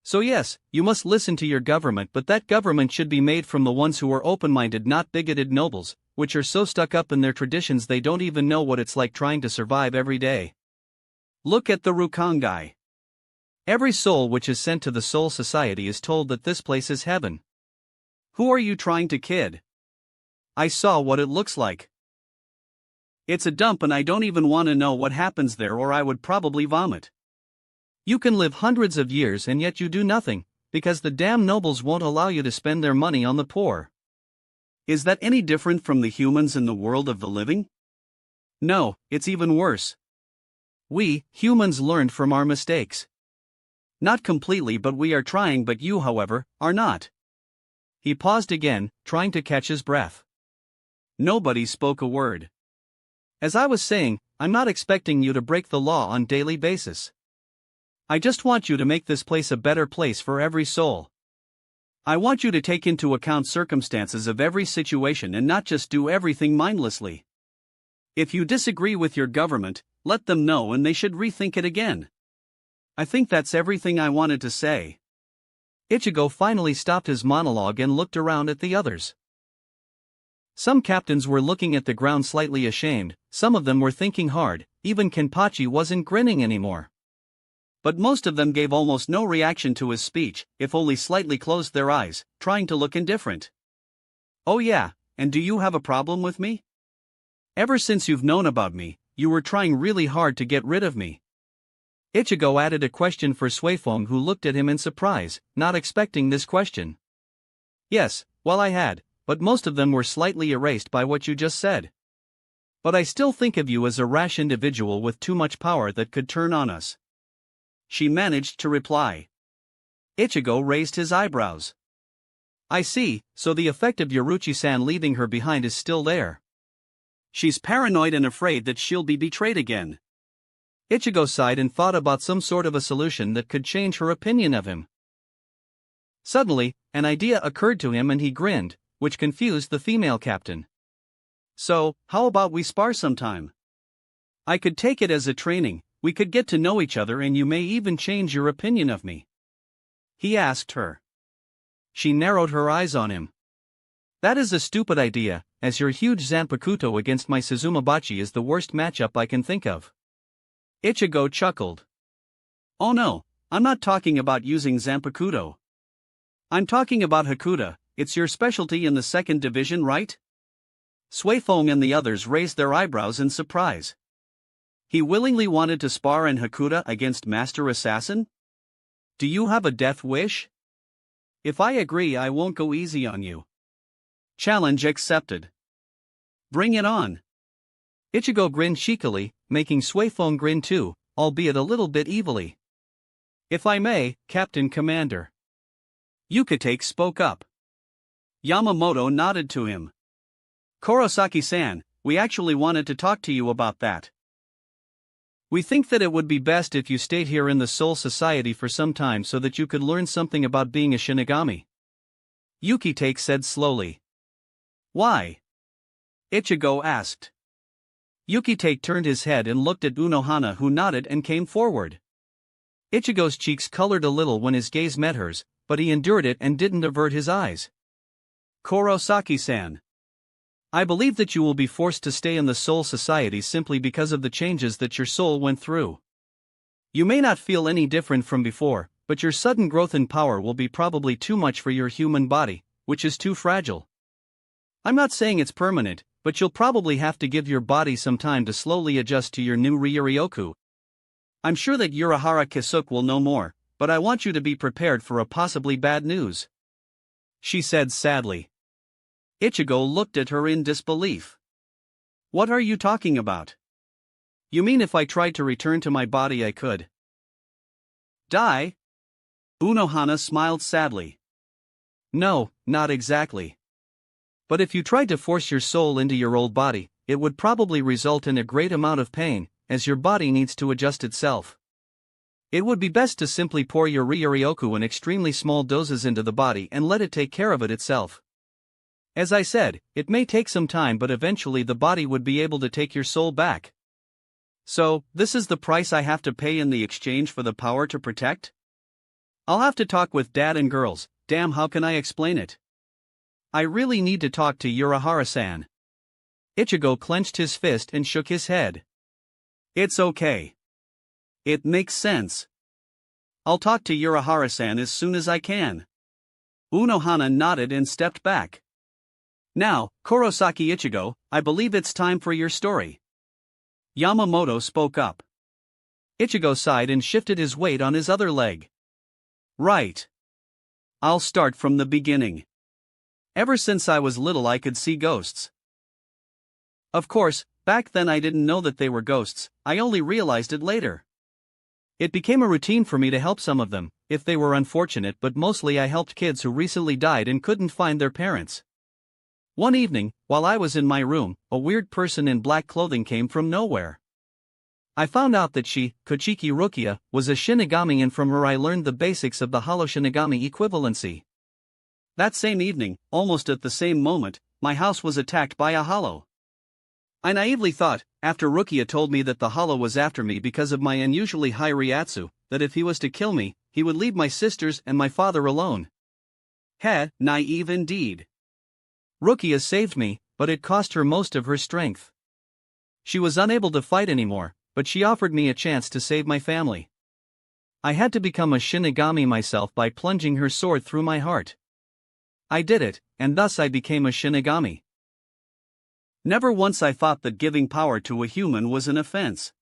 So yes, you must listen to your government, but that government should be made from the ones who are open-minded, not bigoted nobles, which are so stuck up in their traditions they don't even know what it's like trying to survive every day. Look at the Rukongai. Every soul which is sent to the Soul Society is told that this place is heaven. Who are you trying to kid? I saw what it looks like. It's a dump and I don't even want to know what happens there or I would probably vomit. You can live hundreds of years and yet you do nothing, because the damn nobles won't allow you to spend their money on the poor. Is that any different from the humans in the world of the living? No, it's even worse. We, humans, learned from our mistakes. Not completely, but we are trying, but you, however, are not. He paused again, trying to catch his breath. Nobody spoke a word. As I was saying, I'm not expecting you to break the law on daily basis. I just want you to make this place a better place for every soul. I want you to take into account circumstances of every situation and not just do everything mindlessly. If you disagree with your government, let them know and they should rethink it again. I think that's everything I wanted to say. Ichigo finally stopped his monologue and looked around at the others. Some captains were looking at the ground slightly ashamed, some of them were thinking hard, even Kenpachi wasn't grinning anymore. But most of them gave almost no reaction to his speech, if only slightly closed their eyes, trying to look indifferent. Oh yeah, and do you have a problem with me? Ever since you've known about me, you were trying really hard to get rid of me. Ichigo added a question for Suifeng, who looked at him in surprise, not expecting this question. Yes, well I had, but most of them were slightly erased by what you just said. But I still think of you as a rash individual with too much power that could turn on us. She managed to reply. Ichigo raised his eyebrows. I see, so the effect of Yoruchi-san leaving her behind is still there. She's paranoid and afraid that she'll be betrayed again. Ichigo sighed and thought about some sort of a solution that could change her opinion of him. Suddenly, an idea occurred to him and he grinned, which confused the female captain. So, how about we spar sometime? I could take it as a training, we could get to know each other and you may even change your opinion of me. He asked her. She narrowed her eyes on him. That is a stupid idea, as your huge Zanpakuto against my Suzumabachi is the worst matchup I can think of. Ichigo chuckled. Oh no, I'm not talking about using Zanpakuto. I'm talking about Hakuta, it's your specialty in the second division, right? Suifeng and the others raised their eyebrows in surprise. He willingly wanted to spar in Hakuta against Master Assassin? Do you have a death wish? If I agree, I won't go easy on you. Challenge accepted. Bring it on. Ichigo grinned cheekily, making Suifeng grin too, albeit a little bit evilly. If I may, Captain Commander. Yukitake spoke up. Yamamoto nodded to him. Kurosaki-san, we actually wanted to talk to you about that. We think that it would be best if you stayed here in the Soul Society for some time so that you could learn something about being a Shinigami. Yukitake said slowly. Why? Ichigo asked. Yukitake turned his head and looked at Unohana, who nodded and came forward. Ichigo's cheeks colored a little when his gaze met hers, but he endured it and didn't avert his eyes. Kurosaki-san. I believe that you will be forced to stay in the Soul Society simply because of the changes that your soul went through. You may not feel any different from before, but your sudden growth in power will be probably too much for your human body, which is too fragile. I'm not saying it's permanent, but you'll probably have to give your body some time to slowly adjust to your new Ryuryoku. I'm sure that Urahara Kisuke will know more, but I want you to be prepared for a possibly bad news," she said sadly. Ichigo looked at her in disbelief. "What are you talking about? You mean if I tried to return to my body I could die?" Unohana smiled sadly. "No, not exactly. But if you tried to force your soul into your old body, it would probably result in a great amount of pain, as your body needs to adjust itself. It would be best to simply pour your Ryuryoku in extremely small doses into the body and let it take care of it itself. As I said, it may take some time, but eventually the body would be able to take your soul back. So, this is the price I have to pay in the exchange for the power to protect? I'll have to talk with Dad and girls. Damn, how can I explain it? I really need to talk to Urahara-san." Ichigo clenched his fist and shook his head. "It's okay. It makes sense. I'll talk to Urahara-san as soon as I can." Unohana nodded and stepped back. "Now, Kurosaki Ichigo, I believe it's time for your story." Yamamoto spoke up. Ichigo sighed and shifted his weight on his other leg. "Right. I'll start from the beginning. Ever since I was little I could see ghosts. Of course, back then I didn't know that they were ghosts, I only realized it later. It became a routine for me to help some of them, if they were unfortunate, but mostly I helped kids who recently died and couldn't find their parents. One evening, while I was in my room, a weird person in black clothing came from nowhere. I found out that she, Kochiki Rukia, was a Shinigami, and from her I learned the basics of the Hollow Shinigami equivalency. That same evening, almost at the same moment, my house was attacked by a hollow. I naively thought, after Rukia told me that the hollow was after me because of my unusually high Ryatsu, that if he was to kill me, he would leave my sisters and my father alone. Naive indeed. Rukia saved me, but it cost her most of her strength. She was unable to fight anymore, but she offered me a chance to save my family. I had to become a Shinigami myself by plunging her sword through my heart. I did it, and thus I became a Shinigami. Never once I thought that giving power to a human was an offense.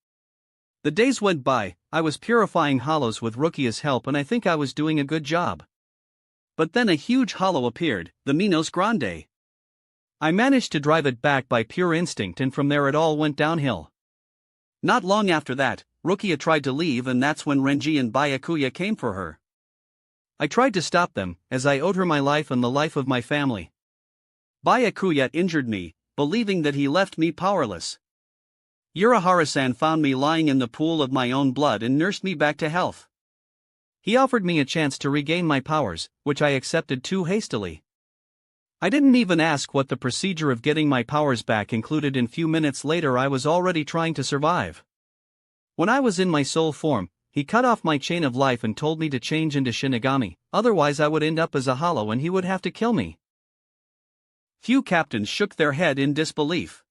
The days went by, I was purifying hollows with Rukia's help, and I think I was doing a good job. But then a huge hollow appeared, the Minos Grande. I managed to drive it back by pure instinct, and from there it all went downhill. Not long after that, Rukia tried to leave, and that's when Renji and Byakuya came for her. I tried to stop them, as I owed her my life and the life of my family. Byakuya injured me, believing that he left me powerless. Urahara-san found me lying in the pool of my own blood and nursed me back to health. He offered me a chance to regain my powers, which I accepted too hastily. I didn't even ask what the procedure of getting my powers back included, and few minutes later I was already trying to survive. When I was in my soul form, he cut off my chain of life and told me to change into Shinigami, otherwise I would end up as a hollow and he would have to kill me. Few captains shook their head in disbelief.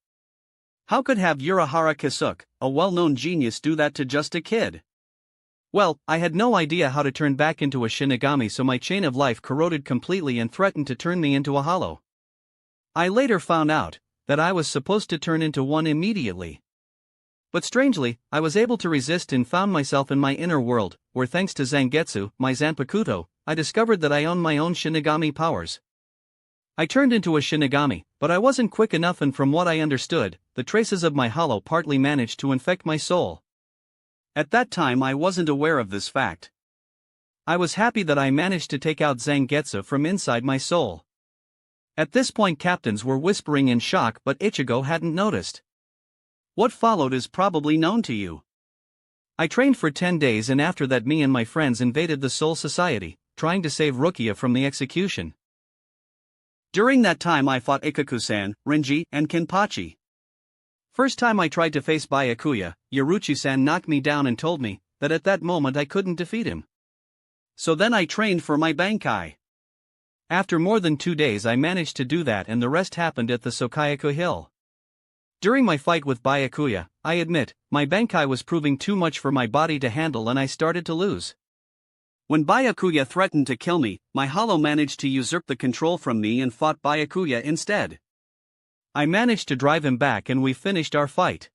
How could have Urahara Kisuke, a well-known genius, do that to just a kid? Well, I had no idea how to turn back into a Shinigami, so my chain of life corroded completely and threatened to turn me into a hollow. I later found out that I was supposed to turn into one immediately. But strangely, I was able to resist and found myself in my inner world, where thanks to Zangetsu, my Zanpakuto, I discovered that I own my own Shinigami powers. I turned into a Shinigami, but I wasn't quick enough, and from what I understood, the traces of my hollow partly managed to infect my soul. At that time I wasn't aware of this fact. I was happy that I managed to take out Zangetsu from inside my soul. At this point captains were whispering in shock, but Ichigo hadn't noticed. What followed is probably known to you. I trained for 10 days, and after that me and my friends invaded the Soul Society, trying to save Rukia from the execution. During that time I fought Ikaku-san, Renji, and Kenpachi. First time I tried to face Byakuya, Yaruchi-san knocked me down and told me that at that moment I couldn't defeat him. So then I trained for my Bankai. After more than 2 days I managed to do that, and the rest happened at the Sokayaku Hill. During my fight with Byakuya, I admit, my Bankai was proving too much for my body to handle and I started to lose. When Byakuya threatened to kill me, my hollow managed to usurp the control from me and fought Byakuya instead. I managed to drive him back and we finished our fight.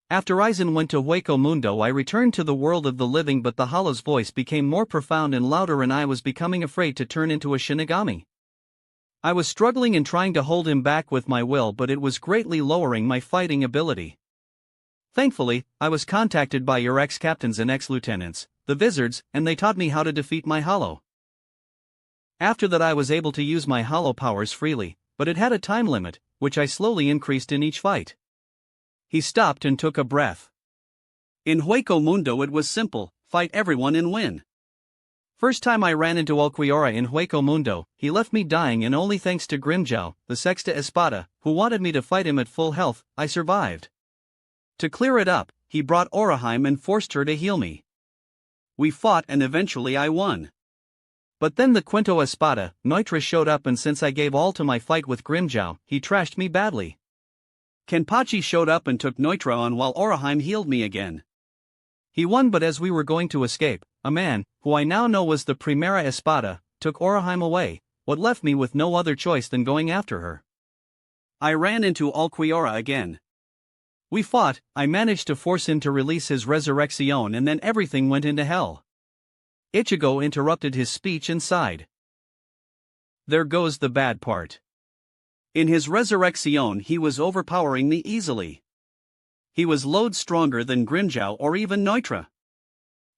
After Aizen went to Hueco Mundo, I returned to the world of the living, but the hollow's voice became more profound and louder and I was becoming afraid to turn into a Shinigami. I was struggling and trying to hold him back with my will, but it was greatly lowering my fighting ability. Thankfully, I was contacted by your ex-captains and ex-lieutenants, the Vizards, and they taught me how to defeat my hollow. After that I was able to use my hollow powers freely, but it had a time limit, which I slowly increased in each fight. He stopped and took a breath. In Hueco Mundo it was simple, fight everyone and win. First time I ran into Ulquiorra in Hueco Mundo, he left me dying, and only thanks to Grimmjow, the Sexta Espada, who wanted me to fight him at full health, I survived. To clear it up, he brought Oraheim and forced her to heal me. We fought and eventually I won. But then the Quinto Espada, Neutra, showed up, and since I gave all to my fight with Grimmjow, he trashed me badly. Kenpachi showed up and took Neutra on while Oraheim healed me again. He won, but as we were going to escape, a man, who I now know was the Primera Espada, took Oraheim away, what left me with no other choice than going after her. I ran into Ulquiorra again. We fought, I managed to force him to release his Resurrection, and then everything went into hell. Ichigo interrupted his speech and sighed. There goes the bad part. In his Resurrection he was overpowering me easily. He was loads stronger than Grimmjow or even Neutra.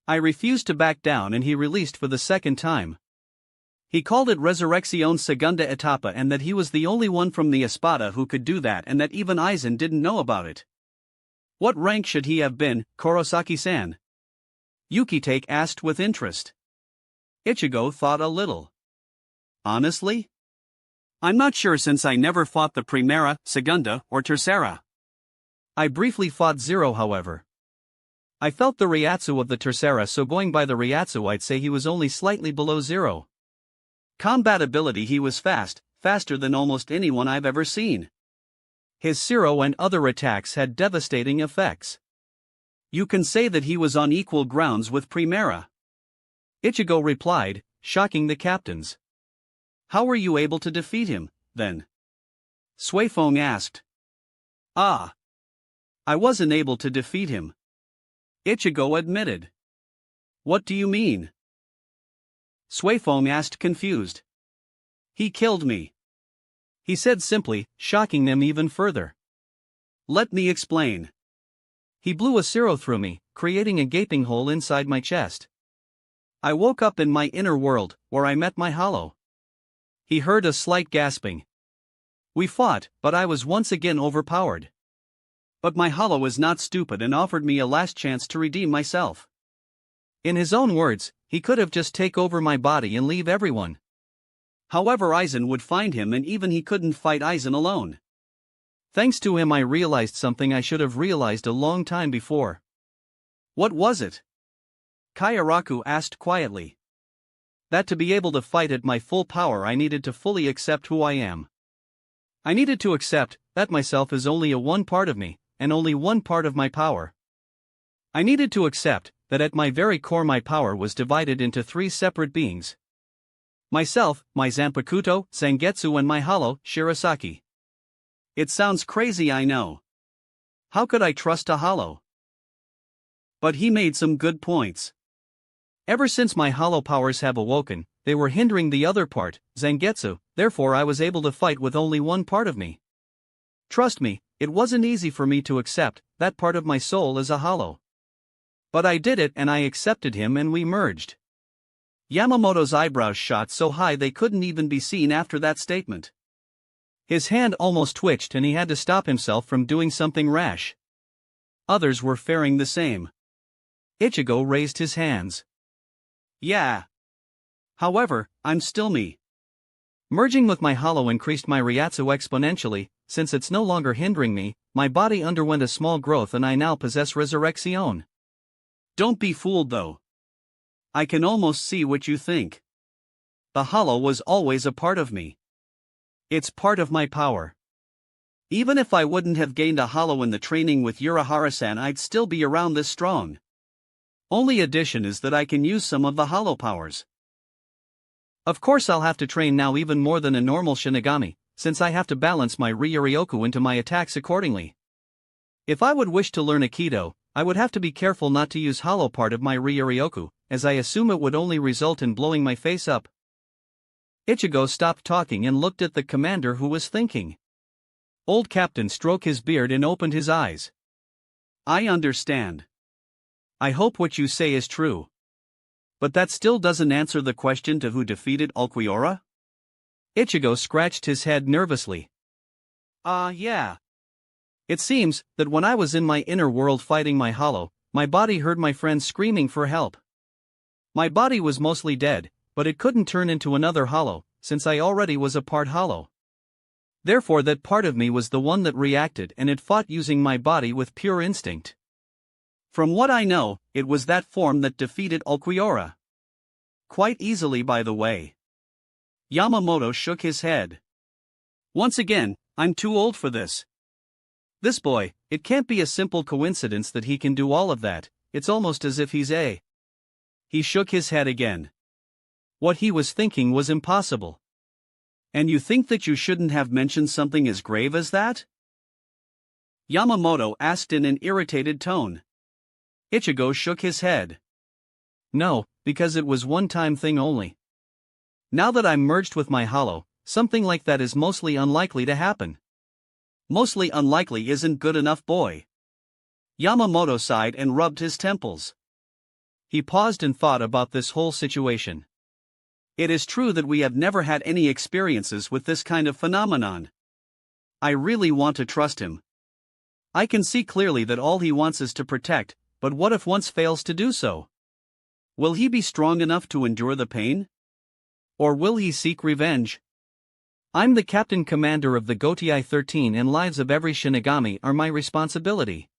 I refused to back down and he released for the second time. He called it Resurrection Segunda Etapa, and that he was the only one from the Espada who could do that, and that even Aizen didn't know about it. What rank should he have been, Kurosaki-san? Yukitake asked with interest. Ichigo thought a little. Honestly? I'm not sure, since I never fought the Primera, Segunda, or Tercera. I briefly fought Zero, however. I felt the Ryatsu of the Tercera, so going by the Ryatsu I'd say he was only slightly below Zero. Combat ability, he was fast, faster than almost anyone I've ever seen. His Zero and other attacks had devastating effects. You can say that he was on equal grounds with Primera. Ichigo replied, shocking the captains. How were you able to defeat him, then? Suifeng asked. I wasn't able to defeat him. Ichigo admitted. What do you mean? Suifeng asked, confused. He killed me. He said simply, shocking them even further. Let me explain. He blew a Zero through me, creating a gaping hole inside my chest. I woke up in my inner world, where I met my hollow. He heard a slight gasping. We fought, but I was once again overpowered. But my hollow was not stupid and offered me a last chance to redeem myself. In his own words, he could have just take over my body and leave everyone. However, Aizen would find him, and even he couldn't fight Aizen alone. Thanks to him I realized something I should have realized a long time before. What was it? Kayaraku asked quietly. That to be able to fight at my full power I needed to fully accept who I am. I needed to accept that myself is only a one part of me, and only one part of my power. I needed to accept that at my very core my power was divided into three separate beings. Myself, my Zanpakuto, Zangetsu, and my hollow, Shirasaki. It sounds crazy, I know. How could I trust a hollow? But he made some good points. Ever since my hollow powers have awoken, they were hindering the other part, Zangetsu, therefore I was able to fight with only one part of me. Trust me, it wasn't easy for me to accept that part of my soul as a hollow. But I did it, and I accepted him, and we merged. Yamamoto's eyebrows shot so high they couldn't even be seen after that statement. His hand almost twitched and he had to stop himself from doing something rash. Others were faring the same. Ichigo raised his hands. Yeah. However, I'm still me. Merging with my hollow increased my Ryatsu exponentially. Since it's no longer hindering me, my body underwent a small growth and I now possess Resurrection. Don't be fooled though. I can almost see what you think. The hollow was always a part of me. It's part of my power. Even if I wouldn't have gained a hollow in the training with Urahara-san, I'd still be around this strong. Only addition is that I can use some of the hollow powers. Of course I'll have to train now even more than a normal Shinigami, since I have to balance my Ryuryoku into my attacks accordingly. If I would wish to learn Aikido, I would have to be careful not to use hollow part of my Ryuryoku, as I assume it would only result in blowing my face up. Ichigo stopped talking and looked at the commander, who was thinking. Old Captain stroked his beard and opened his eyes. I understand. I hope what you say is true. But that still doesn't answer the question to who defeated Ulquiorra? Ichigo scratched his head nervously. Yeah. It seems that when I was in my inner world fighting my hollow, my body heard my friends screaming for help. My body was mostly dead, but it couldn't turn into another hollow, since I already was a part hollow. Therefore that part of me was the one that reacted, and it fought using my body with pure instinct. From what I know, it was that form that defeated Ulquiorra. Quite easily, by the way. Yamamoto shook his head. Once again, I'm too old for this. This boy, it can't be a simple coincidence that he can do all of that, it's almost as if he's a... He shook his head again. What he was thinking was impossible. And you think that you shouldn't have mentioned something as grave as that? Yamamoto asked in an irritated tone. Ichigo shook his head. No, because it was one-time thing only. Now that I'm merged with my hollow, something like that is mostly unlikely to happen. Mostly unlikely isn't good enough, boy. Yamamoto sighed and rubbed his temples. He paused and thought about this whole situation. It is true that we have never had any experiences with this kind of phenomenon. I really want to trust him. I can see clearly that all he wants is to protect, but what if once fails to do so? Will he be strong enough to endure the pain? Or will he seek revenge? I'm the captain commander of the Gotei 13 and lives of every Shinigami are my responsibility.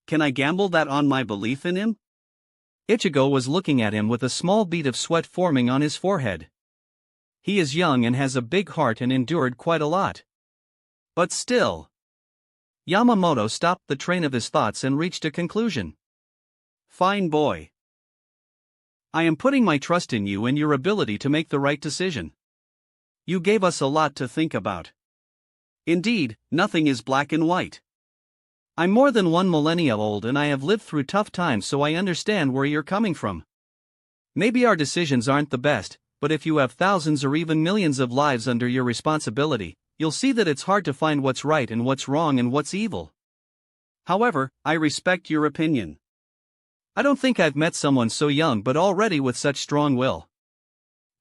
Can I gamble that on my belief in him? Ichigo was looking at him with a small bead of sweat forming on his forehead. He is young and has a big heart and endured quite a lot. But still. Yamamoto stopped the train of his thoughts and reached a conclusion. Fine, boy. I am putting my trust in you and your ability to make the right decision. You gave us a lot to think about. Indeed, nothing is black and white. I'm more than 1 millennia old and I have lived through tough times, so I understand where you're coming from. Maybe our decisions aren't the best, but if you have thousands or even millions of lives under your responsibility, you'll see that it's hard to find what's right and what's wrong and what's evil. However, I respect your opinion. I don't think I've met someone so young but already with such strong will.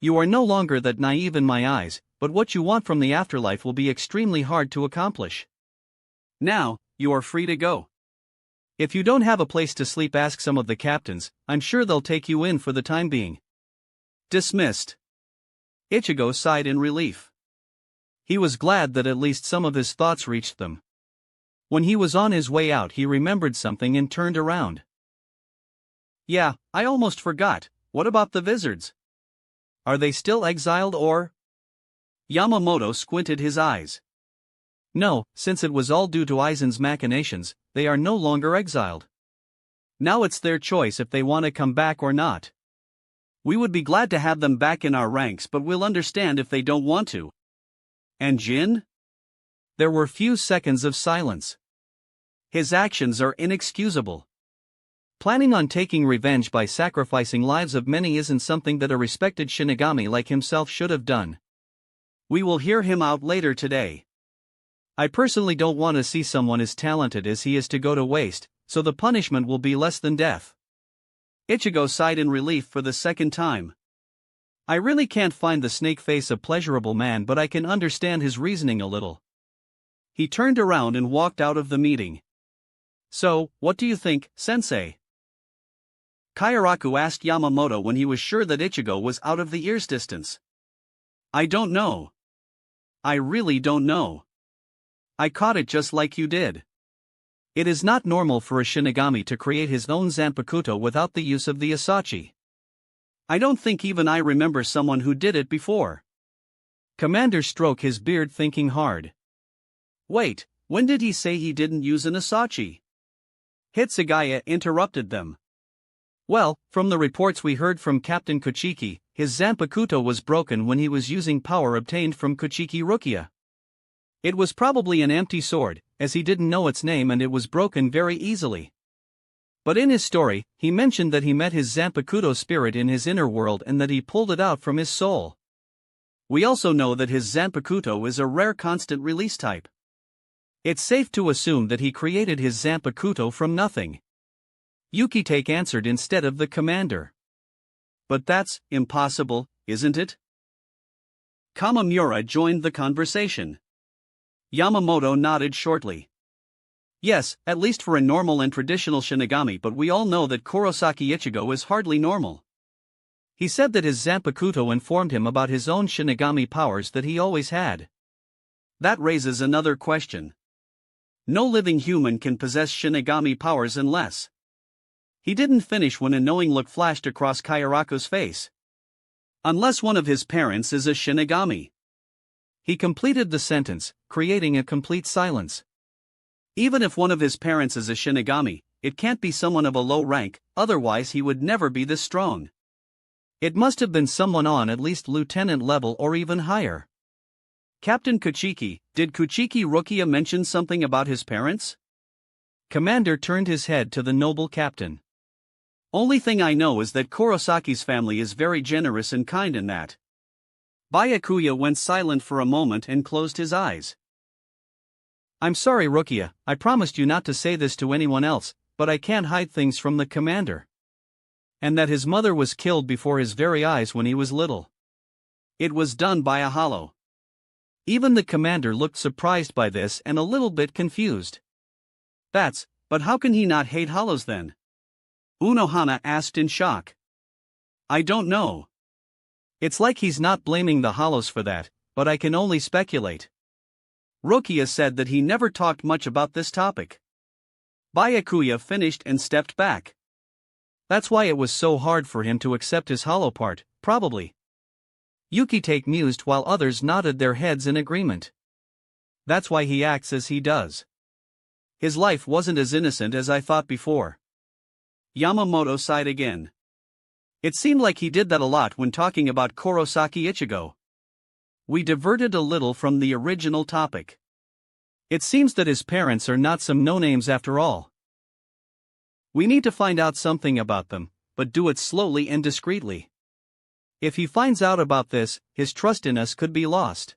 You are no longer that naive in my eyes, but what you want from the afterlife will be extremely hard to accomplish. Now, you are free to go. If you don't have a place to sleep, ask some of the captains, I'm sure they'll take you in for the time being. Dismissed. Ichigo sighed in relief. He was glad that at least some of his thoughts reached them. When he was on his way out, he remembered something and turned around. Yeah, I almost forgot, what about the wizards? Are they still exiled or? Yamamoto squinted his eyes. No, since it was all due to Aizen's machinations, they are no longer exiled. Now it's their choice if they want to come back or not. We would be glad to have them back in our ranks, but we'll understand if they don't want to. And Jin? There were few seconds of silence. His actions are inexcusable. Planning on taking revenge by sacrificing lives of many isn't something that a respected Shinigami like himself should have done. We will hear him out later today. I personally don't want to see someone as talented as he is to go to waste, so the punishment will be less than death. Ichigo sighed in relief for the second time. I really can't find the snake face a pleasurable man, but I can understand his reasoning a little. He turned around and walked out of the meeting. So, what do you think, sensei? Kairaku asked Yamamoto when he was sure that Ichigo was out of the ear's distance. I don't know. I really don't know. I caught it just like you did. It is not normal for a Shinigami to create his own Zanpakuto without the use of the Asachi. I don't think even I remember someone who did it before. Commander stroked his beard, thinking hard. Wait, when did he say he didn't use an Asachi? Hitsugaya interrupted them. Well, from the reports we heard from Captain Kuchiki, his Zanpakuto was broken when he was using power obtained from Kuchiki Rukia. It was probably an empty sword, as he didn't know its name and it was broken very easily. But in his story, he mentioned that he met his Zanpakuto spirit in his inner world and that he pulled it out from his soul. We also know that his Zanpakuto is a rare constant release type. It's safe to assume that he created his Zanpakuto from nothing. Yukitake answered instead of the commander. But that's impossible, isn't it? Kamamura joined the conversation. Yamamoto nodded shortly. Yes, at least for a normal and traditional Shinigami, but we all know that Kurosaki Ichigo is hardly normal. He said that his Zanpakuto informed him about his own Shinigami powers that he always had. That raises another question. No living human can possess Shinigami powers unless... He didn't finish when a knowing look flashed across Kairaku's face. Unless one of his parents is a Shinigami. He completed the sentence, creating a complete silence. Even if one of his parents is a Shinigami, it can't be someone of a low rank, otherwise he would never be this strong. It must have been someone on at least lieutenant level or even higher. Captain Kuchiki, did Kuchiki Rukia mention something about his parents? Commander turned his head to the noble captain. Only thing I know is that Kurosaki's family is very generous and kind in that. Byakuya went silent for a moment and closed his eyes. I'm sorry Rukia, I promised you not to say this to anyone else, but I can't hide things from the commander. And that his mother was killed before his very eyes when he was little. It was done by a hollow. Even the commander looked surprised by this and a little bit confused. But how can he not hate hollows then? Unohana asked in shock. I don't know. It's like he's not blaming the hollows for that, but I can only speculate. Rukia said that he never talked much about this topic. Byakuya finished and stepped back. That's why it was so hard for him to accept his hollow part, probably. Yukitake mused while others nodded their heads in agreement. That's why he acts as he does. His life wasn't as innocent as I thought before. Yamamoto sighed again. It seemed like he did that a lot when talking about Kurosaki Ichigo. We diverted a little from the original topic. It seems that his parents are not some no-names after all. We need to find out something about them, but do it slowly and discreetly. If he finds out about this, his trust in us could be lost.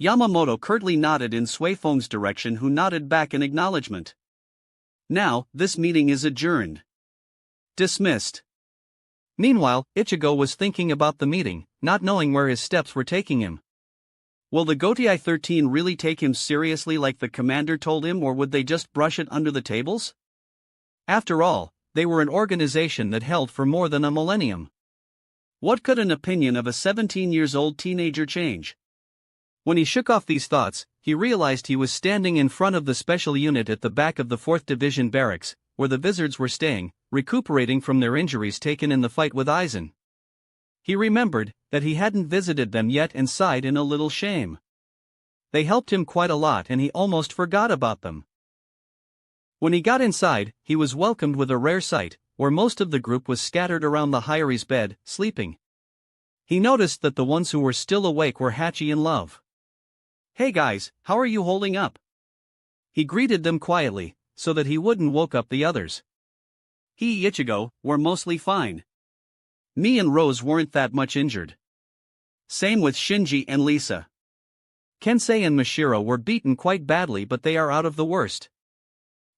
Yamamoto curtly nodded in Suifeng's direction, who nodded back in acknowledgement. Now, this meeting is adjourned. Dismissed. Meanwhile, Ichigo was thinking about the meeting, not knowing where his steps were taking him. Will the Gotei 13 really take him seriously like the commander told him, or would they just brush it under the tables? After all, they were an organization that held for more than a millennium. What could an opinion of a 17-year-old teenager change? When he shook off these thoughts, he realized he was standing in front of the special unit at the back of the 4th Division barracks, where the Wizards were staying, recuperating from their injuries taken in the fight with Aizen. He remembered that he hadn't visited them yet and sighed in a little shame. They helped him quite a lot and he almost forgot about them. When he got inside, he was welcomed with a rare sight, where most of the group was scattered around the Hyori's bed, sleeping. He noticed that the ones who were still awake were Hachi and Love. Hey guys, how are you holding up? He greeted them quietly, so that he wouldn't woke up the others. He Ichigo were mostly fine. Me and Rose weren't that much injured. Same with Shinji and Lisa. Kensei and Mashiro were beaten quite badly, but they are out of the worst.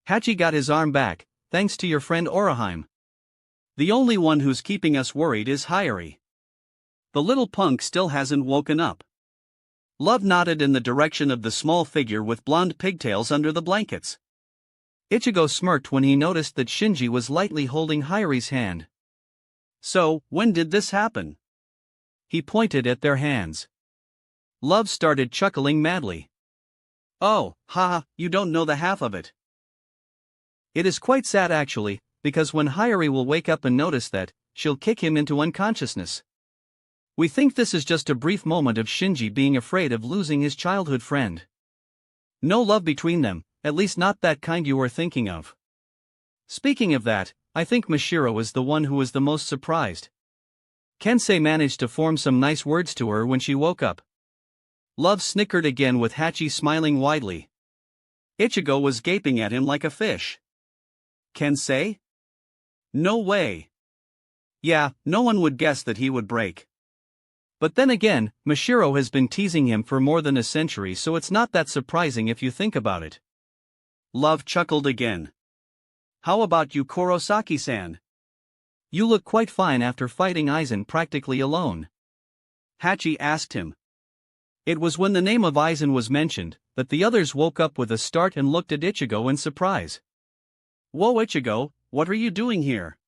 Hachi got his arm back, thanks to your friend Oraheim. The only one who's keeping us worried is Hyori. The little punk still hasn't woken up. Love nodded in the direction of the small figure with blonde pigtails under the blankets. Ichigo smirked when he noticed that Shinji was lightly holding Hyori's hand. So, when did this happen? He pointed at their hands. Love started chuckling madly. Oh, haha, you don't know the half of it. It is quite sad actually, because when Hyori will wake up and notice that, she'll kick him into unconsciousness. We think this is just a brief moment of Shinji being afraid of losing his childhood friend. No love between them, at least not that kind you are thinking of. Speaking of that, I think Mashiro is the one who was the most surprised. Kensei managed to form some nice words to her when she woke up. Love snickered again with Hachi smiling widely. Ichigo was gaping at him like a fish. Kensei? No way. Yeah, no one would guess that he would break. But then again, Mashiro has been teasing him for more than a century, so it's not that surprising if you think about it. Love chuckled again. How about you, Kurosaki-san? You look quite fine after fighting Aizen practically alone. Hachi asked him. It was when the name of Aizen was mentioned that the others woke up with a start and looked at Ichigo in surprise. Whoa, Ichigo, what are you doing here?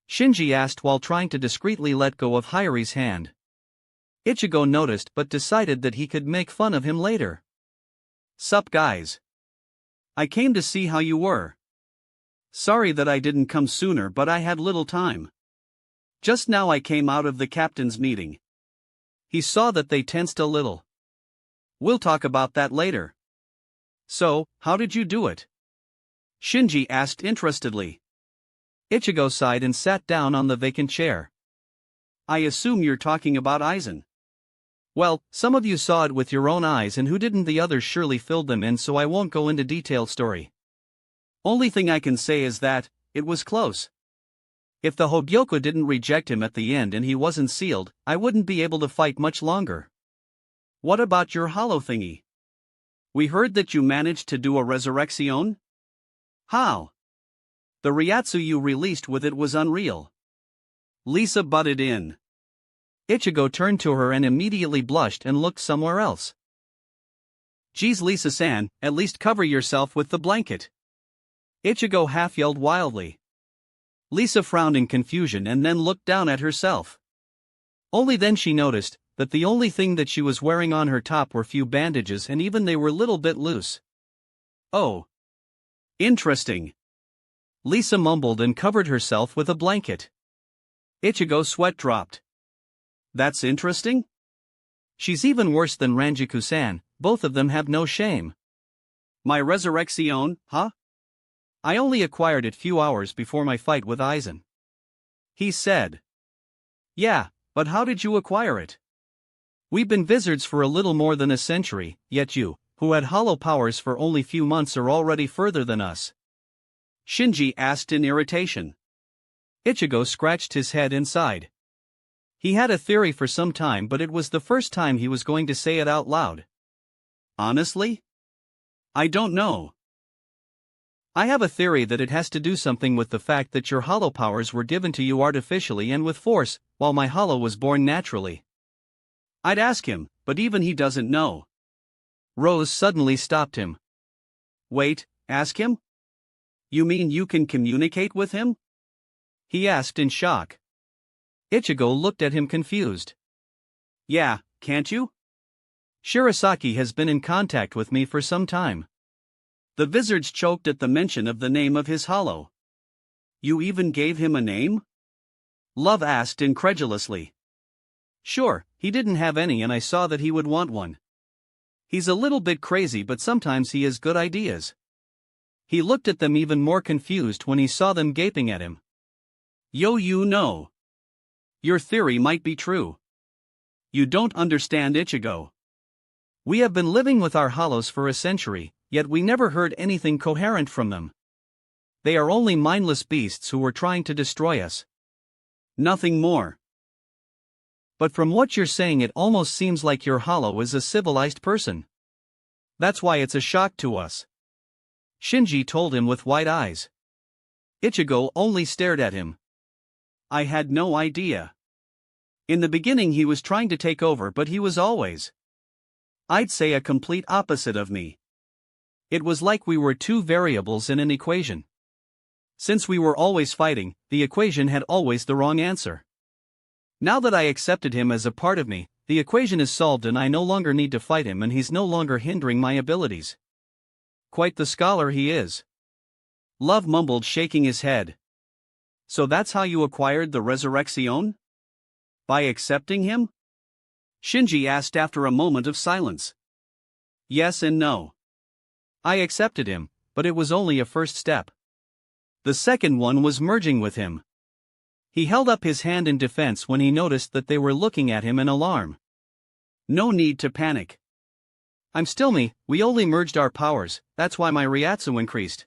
Shinji asked while trying to discreetly let go of Hayari's hand. Ichigo noticed but decided that he could make fun of him later. Sup guys? I came to see how you were. Sorry that I didn't come sooner, but I had little time. Just now I came out of the captain's meeting. He saw that they tensed a little. We'll talk about that later. So, how did you do it? Shinji asked interestedly. Ichigo sighed and sat down on the vacant chair. I assume you're talking about Aizen. Well, some of you saw it with your own eyes and who didn't, the others surely filled them in, so I won't go into detailed story. Only thing I can say is that, it was close. If the Hogyoku didn't reject him at the end and he wasn't sealed, I wouldn't be able to fight much longer. What about your hollow thingy? We heard that you managed to do a resurrection? How? The Ryatsu you released with it was unreal. Lisa butted in. Ichigo turned to her and immediately blushed and looked somewhere else. Geez, Lisa-san, at least cover yourself with the blanket. Ichigo half-yelled wildly. Lisa frowned in confusion and then looked down at herself. Only then she noticed that the only thing that she was wearing on her top were few bandages, and even they were a little bit loose. Oh. Interesting. Lisa mumbled and covered herself with a blanket. Ichigo's sweat dropped. That's interesting? She's even worse than Ranjiku-san, both of them have no shame. My resurrection, huh? I only acquired it few hours before my fight with Aizen. He said. Yeah, but how did you acquire it? We've been wizards for a little more than a century, yet you, who had hollow powers for only few months, are already further than us. Shinji asked in irritation. Ichigo scratched his head and sighed. He had a theory for some time, but it was the first time he was going to say it out loud. Honestly? I don't know. I have a theory that it has to do something with the fact that your hollow powers were given to you artificially and with force, while my hollow was born naturally. I'd ask him, but even he doesn't know. Rose suddenly stopped him. Wait, ask him? You mean you can communicate with him? He asked in shock. Ichigo looked at him confused. Yeah, can't you? Shirasaki has been in contact with me for some time. The wizards choked at the mention of the name of his hollow. You even gave him a name? Love asked incredulously. Sure, he didn't have any and I saw that he would want one. He's a little bit crazy, but sometimes he has good ideas. He looked at them even more confused when he saw them gaping at him. Yo, you know. Your theory might be true. You don't understand, Ichigo. We have been living with our hollows for a century, yet we never heard anything coherent from them. They are only mindless beasts who were trying to destroy us. Nothing more. But from what you're saying, it almost seems like your hollow is a civilized person. That's why it's a shock to us. Shinji told him with wide eyes. Ichigo only stared at him. I had no idea. In the beginning he was trying to take over, but he was always, I'd say, a complete opposite of me. It was like we were two variables in an equation. Since we were always fighting, the equation had always the wrong answer. Now that I accepted him as a part of me, the equation is solved and I no longer need to fight him, and he's no longer hindering my abilities. Quite the scholar he is. Love mumbled, shaking his head. So that's how you acquired the resurrection? By accepting him? Shinji asked after a moment of silence. Yes and no. I accepted him, but it was only a first step. The second one was merging with him. He held up his hand in defense when he noticed that they were looking at him in alarm. No need to panic. I'm still me, we only merged our powers, that's why my Ryatsu increased.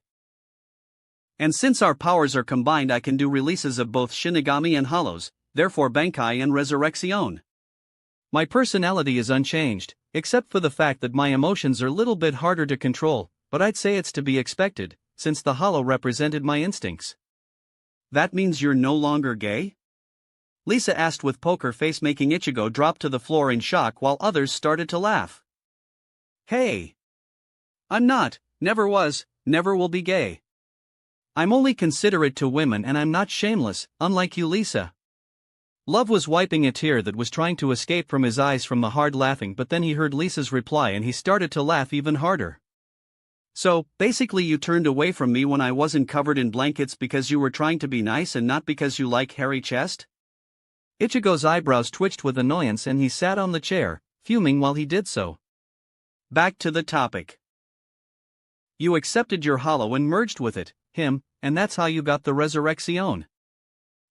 And since our powers are combined, I can do releases of both Shinigami and Hollows, therefore Bankai and Resurrection. My personality is unchanged, except for the fact that my emotions are a little bit harder to control, but I'd say it's to be expected, since the Hollow represented my instincts. That means you're no longer gay? Lisa asked with poker face, making Ichigo drop to the floor in shock while others started to laugh. Hey! I'm not, never was, never will be gay. I'm only considerate to women and I'm not shameless, unlike you, Lisa. Love was wiping a tear that was trying to escape from his eyes from the hard laughing, but then he heard Lisa's reply and he started to laugh even harder. So, basically you turned away from me when I wasn't covered in blankets because you were trying to be nice and not because you like hairy chest? Ichigo's eyebrows twitched with annoyance and he sat on the chair, fuming while he did so. Back to the topic. You accepted your Hollow and merged with it, him, and that's how you got the Resurrection.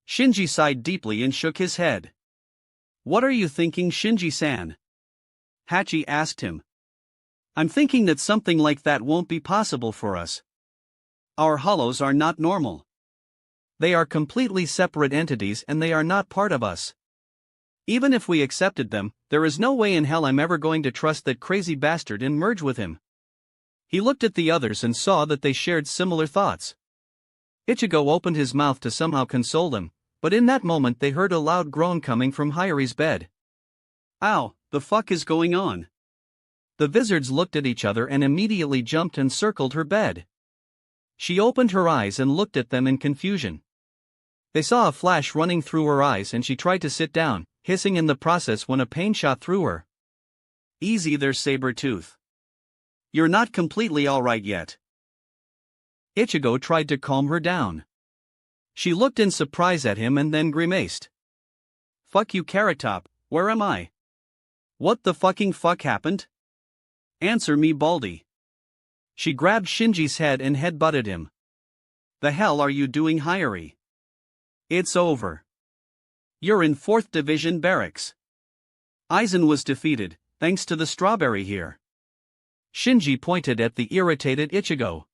Shinji sighed deeply and shook his head. What are you thinking, Shinji-san? Hachi asked him. I'm thinking that something like that won't be possible for us. Our Hollows are not normal. They are completely separate entities and they are not part of us. Even if we accepted them, there is no way in hell I'm ever going to trust that crazy bastard and merge with him. He looked at the others and saw that they shared similar thoughts. Ichigo opened his mouth to somehow console them, but in that moment they heard a loud groan coming from Hayari's bed. Ow, the fuck is going on? The wizards looked at each other and immediately jumped and circled her bed. She opened her eyes and looked at them in confusion. They saw a flash running through her eyes and she tried to sit down, hissing in the process when a pain shot through her. Easy there, Sabretooth. You're not completely alright yet. Ichigo tried to calm her down. She looked in surprise at him and then grimaced. Fuck you, Carrot Top, where am I? What the fucking fuck happened? Answer me, Baldy. She grabbed Shinji's head and headbutted him. The hell are you doing, Hayari? It's over. You're in 4th Division Barracks. Aizen was defeated, thanks to the strawberry here. Shinji pointed at the irritated Ichigo.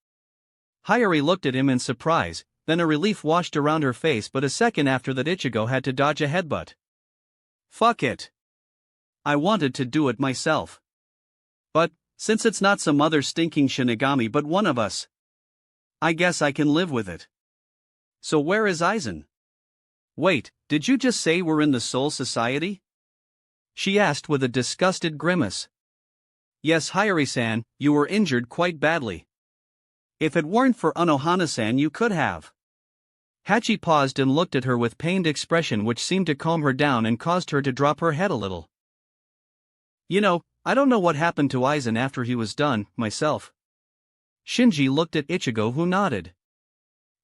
Hayari looked at him in surprise, then a relief washed around her face, but a second after that Ichigo had to dodge a headbutt. Fuck it. I wanted to do it myself. But, since it's not some other stinking Shinigami but one of us, I guess I can live with it. So where is Aizen? Wait, did you just say we're in the Soul Society? She asked with a disgusted grimace. Yes, Hayari-san, you were injured quite badly. If it weren't for Unohana-san you could have. Hachi paused and looked at her with pained expression which seemed to calm her down and caused her to drop her head a little. You know, I don't know what happened to Aizen after he was done, myself. Shinji looked at Ichigo, who nodded.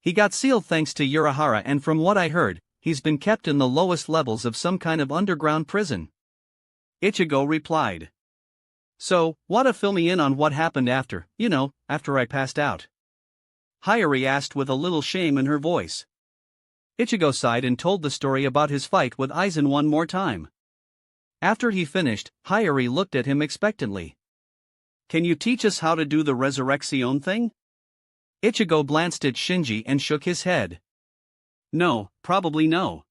He got sealed thanks to Urahara, and from what I heard, he's been kept in the lowest levels of some kind of underground prison. Ichigo replied. So, wanna fill me in on what happened after I passed out? Hayari asked with a little shame in her voice. Ichigo sighed and told the story about his fight with Aizen one more time. After he finished, Hayari looked at him expectantly. Can you teach us how to do the Resurrection thing? Ichigo glanced at Shinji and shook his head. No, probably no.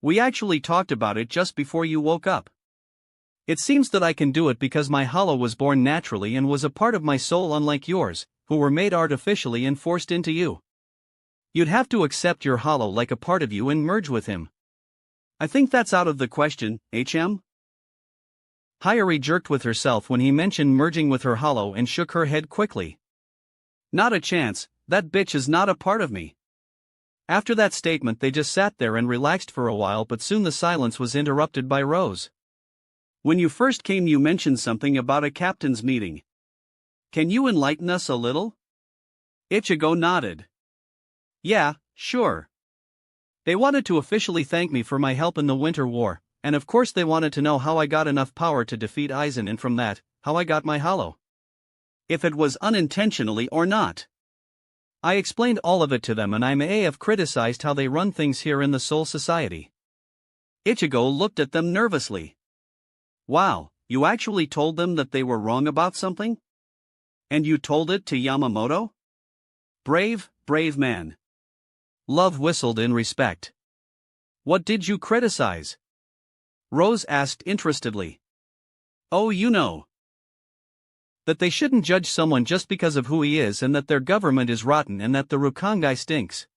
We actually talked about it just before you woke up. It seems that I can do it because my Hollow was born naturally and was a part of my soul, unlike yours, who were made artificially and forced into you. You'd have to accept your Hollow like a part of you and merge with him. I think that's out of the question, HM? Hayari jerked with herself when he mentioned merging with her Hollow and shook her head quickly. Not a chance, that bitch is not a part of me. After that statement they just sat there and relaxed for a while, but soon the silence was interrupted by Rose. When you first came you mentioned something about a captain's meeting. Can you enlighten us a little? Ichigo nodded. Yeah, sure. They wanted to officially thank me for my help in the Winter War, and of course they wanted to know how I got enough power to defeat Aizen, and from that, how I got my Hollow. If it was unintentionally or not. I explained all of it to them, and I may have criticized how they run things here in the Soul Society. Ichigo looked at them nervously. Wow, you actually told them that they were wrong about something? And you told it to Yamamoto? Brave, brave man. Love whistled in respect. What did you criticize? Rose asked interestedly. Oh, you know. That they shouldn't judge someone just because of who he is, and that their government is rotten, and that the Rukongai stinks.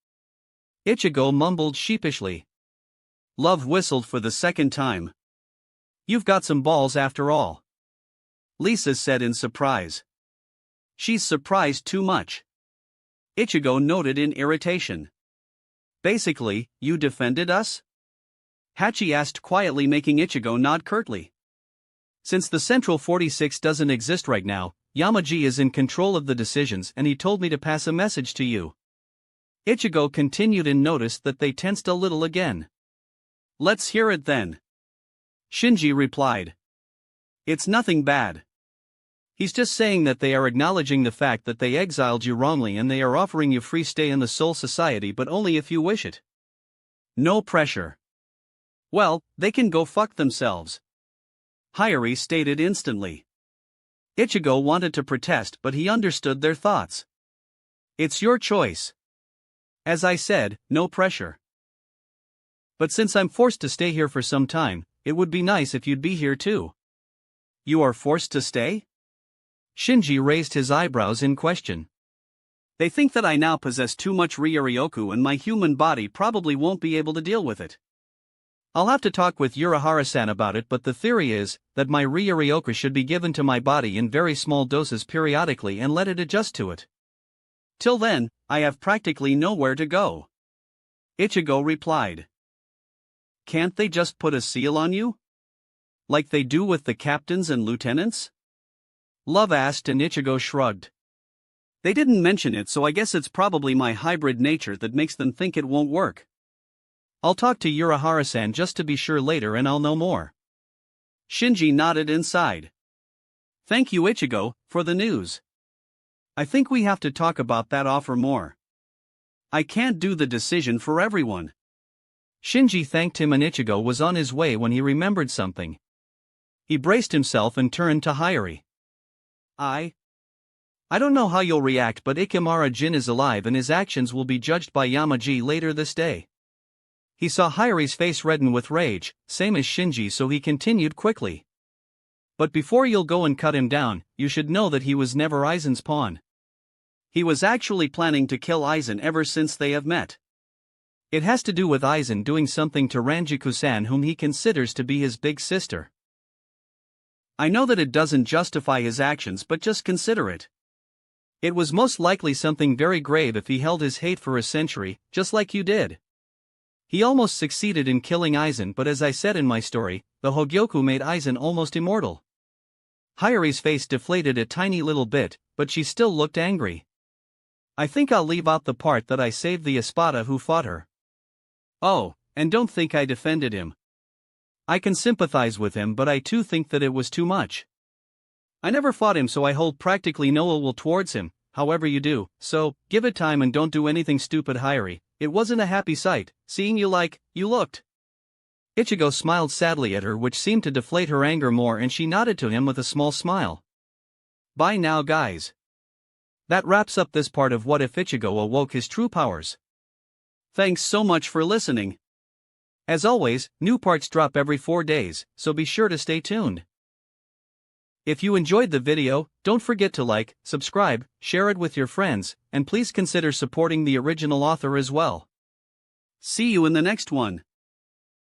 Ichigo mumbled sheepishly. Love whistled for the second time. You've got some balls after all. Lisa said in surprise. She's surprised too much. Ichigo noted in irritation. Basically, you defended us? Hachi asked quietly, making Ichigo nod curtly. Since the Central 46 doesn't exist right now, Yamaji is in control of the decisions, and he told me to pass a message to you. Ichigo continued and noticed that they tensed a little again. Let's hear it then. Shinji replied. It's nothing bad. He's just saying that they are acknowledging the fact that they exiled you wrongly, and they are offering you free stay in the Soul Society, but only if you wish it. No pressure. Well, they can go fuck themselves. Hayari stated instantly. Ichigo wanted to protest, but he understood their thoughts. It's your choice. As I said, no pressure. But since I'm forced to stay here for some time, it would be nice if you'd be here too. You are forced to stay? Shinji raised his eyebrows in question. They think that I now possess too much Ryuryoku, and my human body probably won't be able to deal with it. I'll have to talk with Urahara-san about it, but the theory is that my Ryuryoku should be given to my body in very small doses periodically and let it adjust to it. Till then, I have practically nowhere to go. Ichigo replied. Can't they just put a seal on you? Like they do with the captains and lieutenants? Love asked, and Ichigo shrugged. They didn't mention it, so I guess it's probably my hybrid nature that makes them think it won't work. I'll talk to Urahara-san just to be sure later, and I'll know more. Shinji nodded inside. Thank you, Ichigo, for the news. I think we have to talk about that offer more. I can't do the decision for everyone. Shinji thanked him, and Ichigo was on his way when he remembered something. He braced himself and turned to Hayari. I don't know how you'll react, but Ikemara Jin is alive, and his actions will be judged by Yamaji later this day. He saw Hayari's face redden with rage, same as Shinji, so he continued quickly. But before you'll go and cut him down, you should know that he was never Aizen's pawn. He was actually planning to kill Aizen ever since they have met. It has to do with Aizen doing something to Ranjiku-san, whom he considers to be his big sister. I know that it doesn't justify his actions, but just consider it. It was most likely something very grave if he held his hate for a century, just like you did. He almost succeeded in killing Aizen, but as I said in my story, the Hogyoku made Aizen almost immortal. Hayari's face deflated a tiny little bit, but she still looked angry. I think I'll leave out the part that I saved the Espada who fought her. Oh, and don't think I defended him. I can sympathize with him, but I too think that it was too much. I never fought him, so I hold practically no ill will towards him, however you do, so, give it time and don't do anything stupid, Hayari. It wasn't a happy sight, seeing you like you looked. Ichigo smiled sadly at her, which seemed to deflate her anger more, and she nodded to him with a small smile. Bye now, guys. That wraps up this part of What If Ichigo Awoke His True Powers. Thanks so much for listening. As always, new parts drop every 4 days, so be sure to stay tuned. If you enjoyed the video, don't forget to like, subscribe, share it with your friends, and please consider supporting the original author as well. See you in the next one.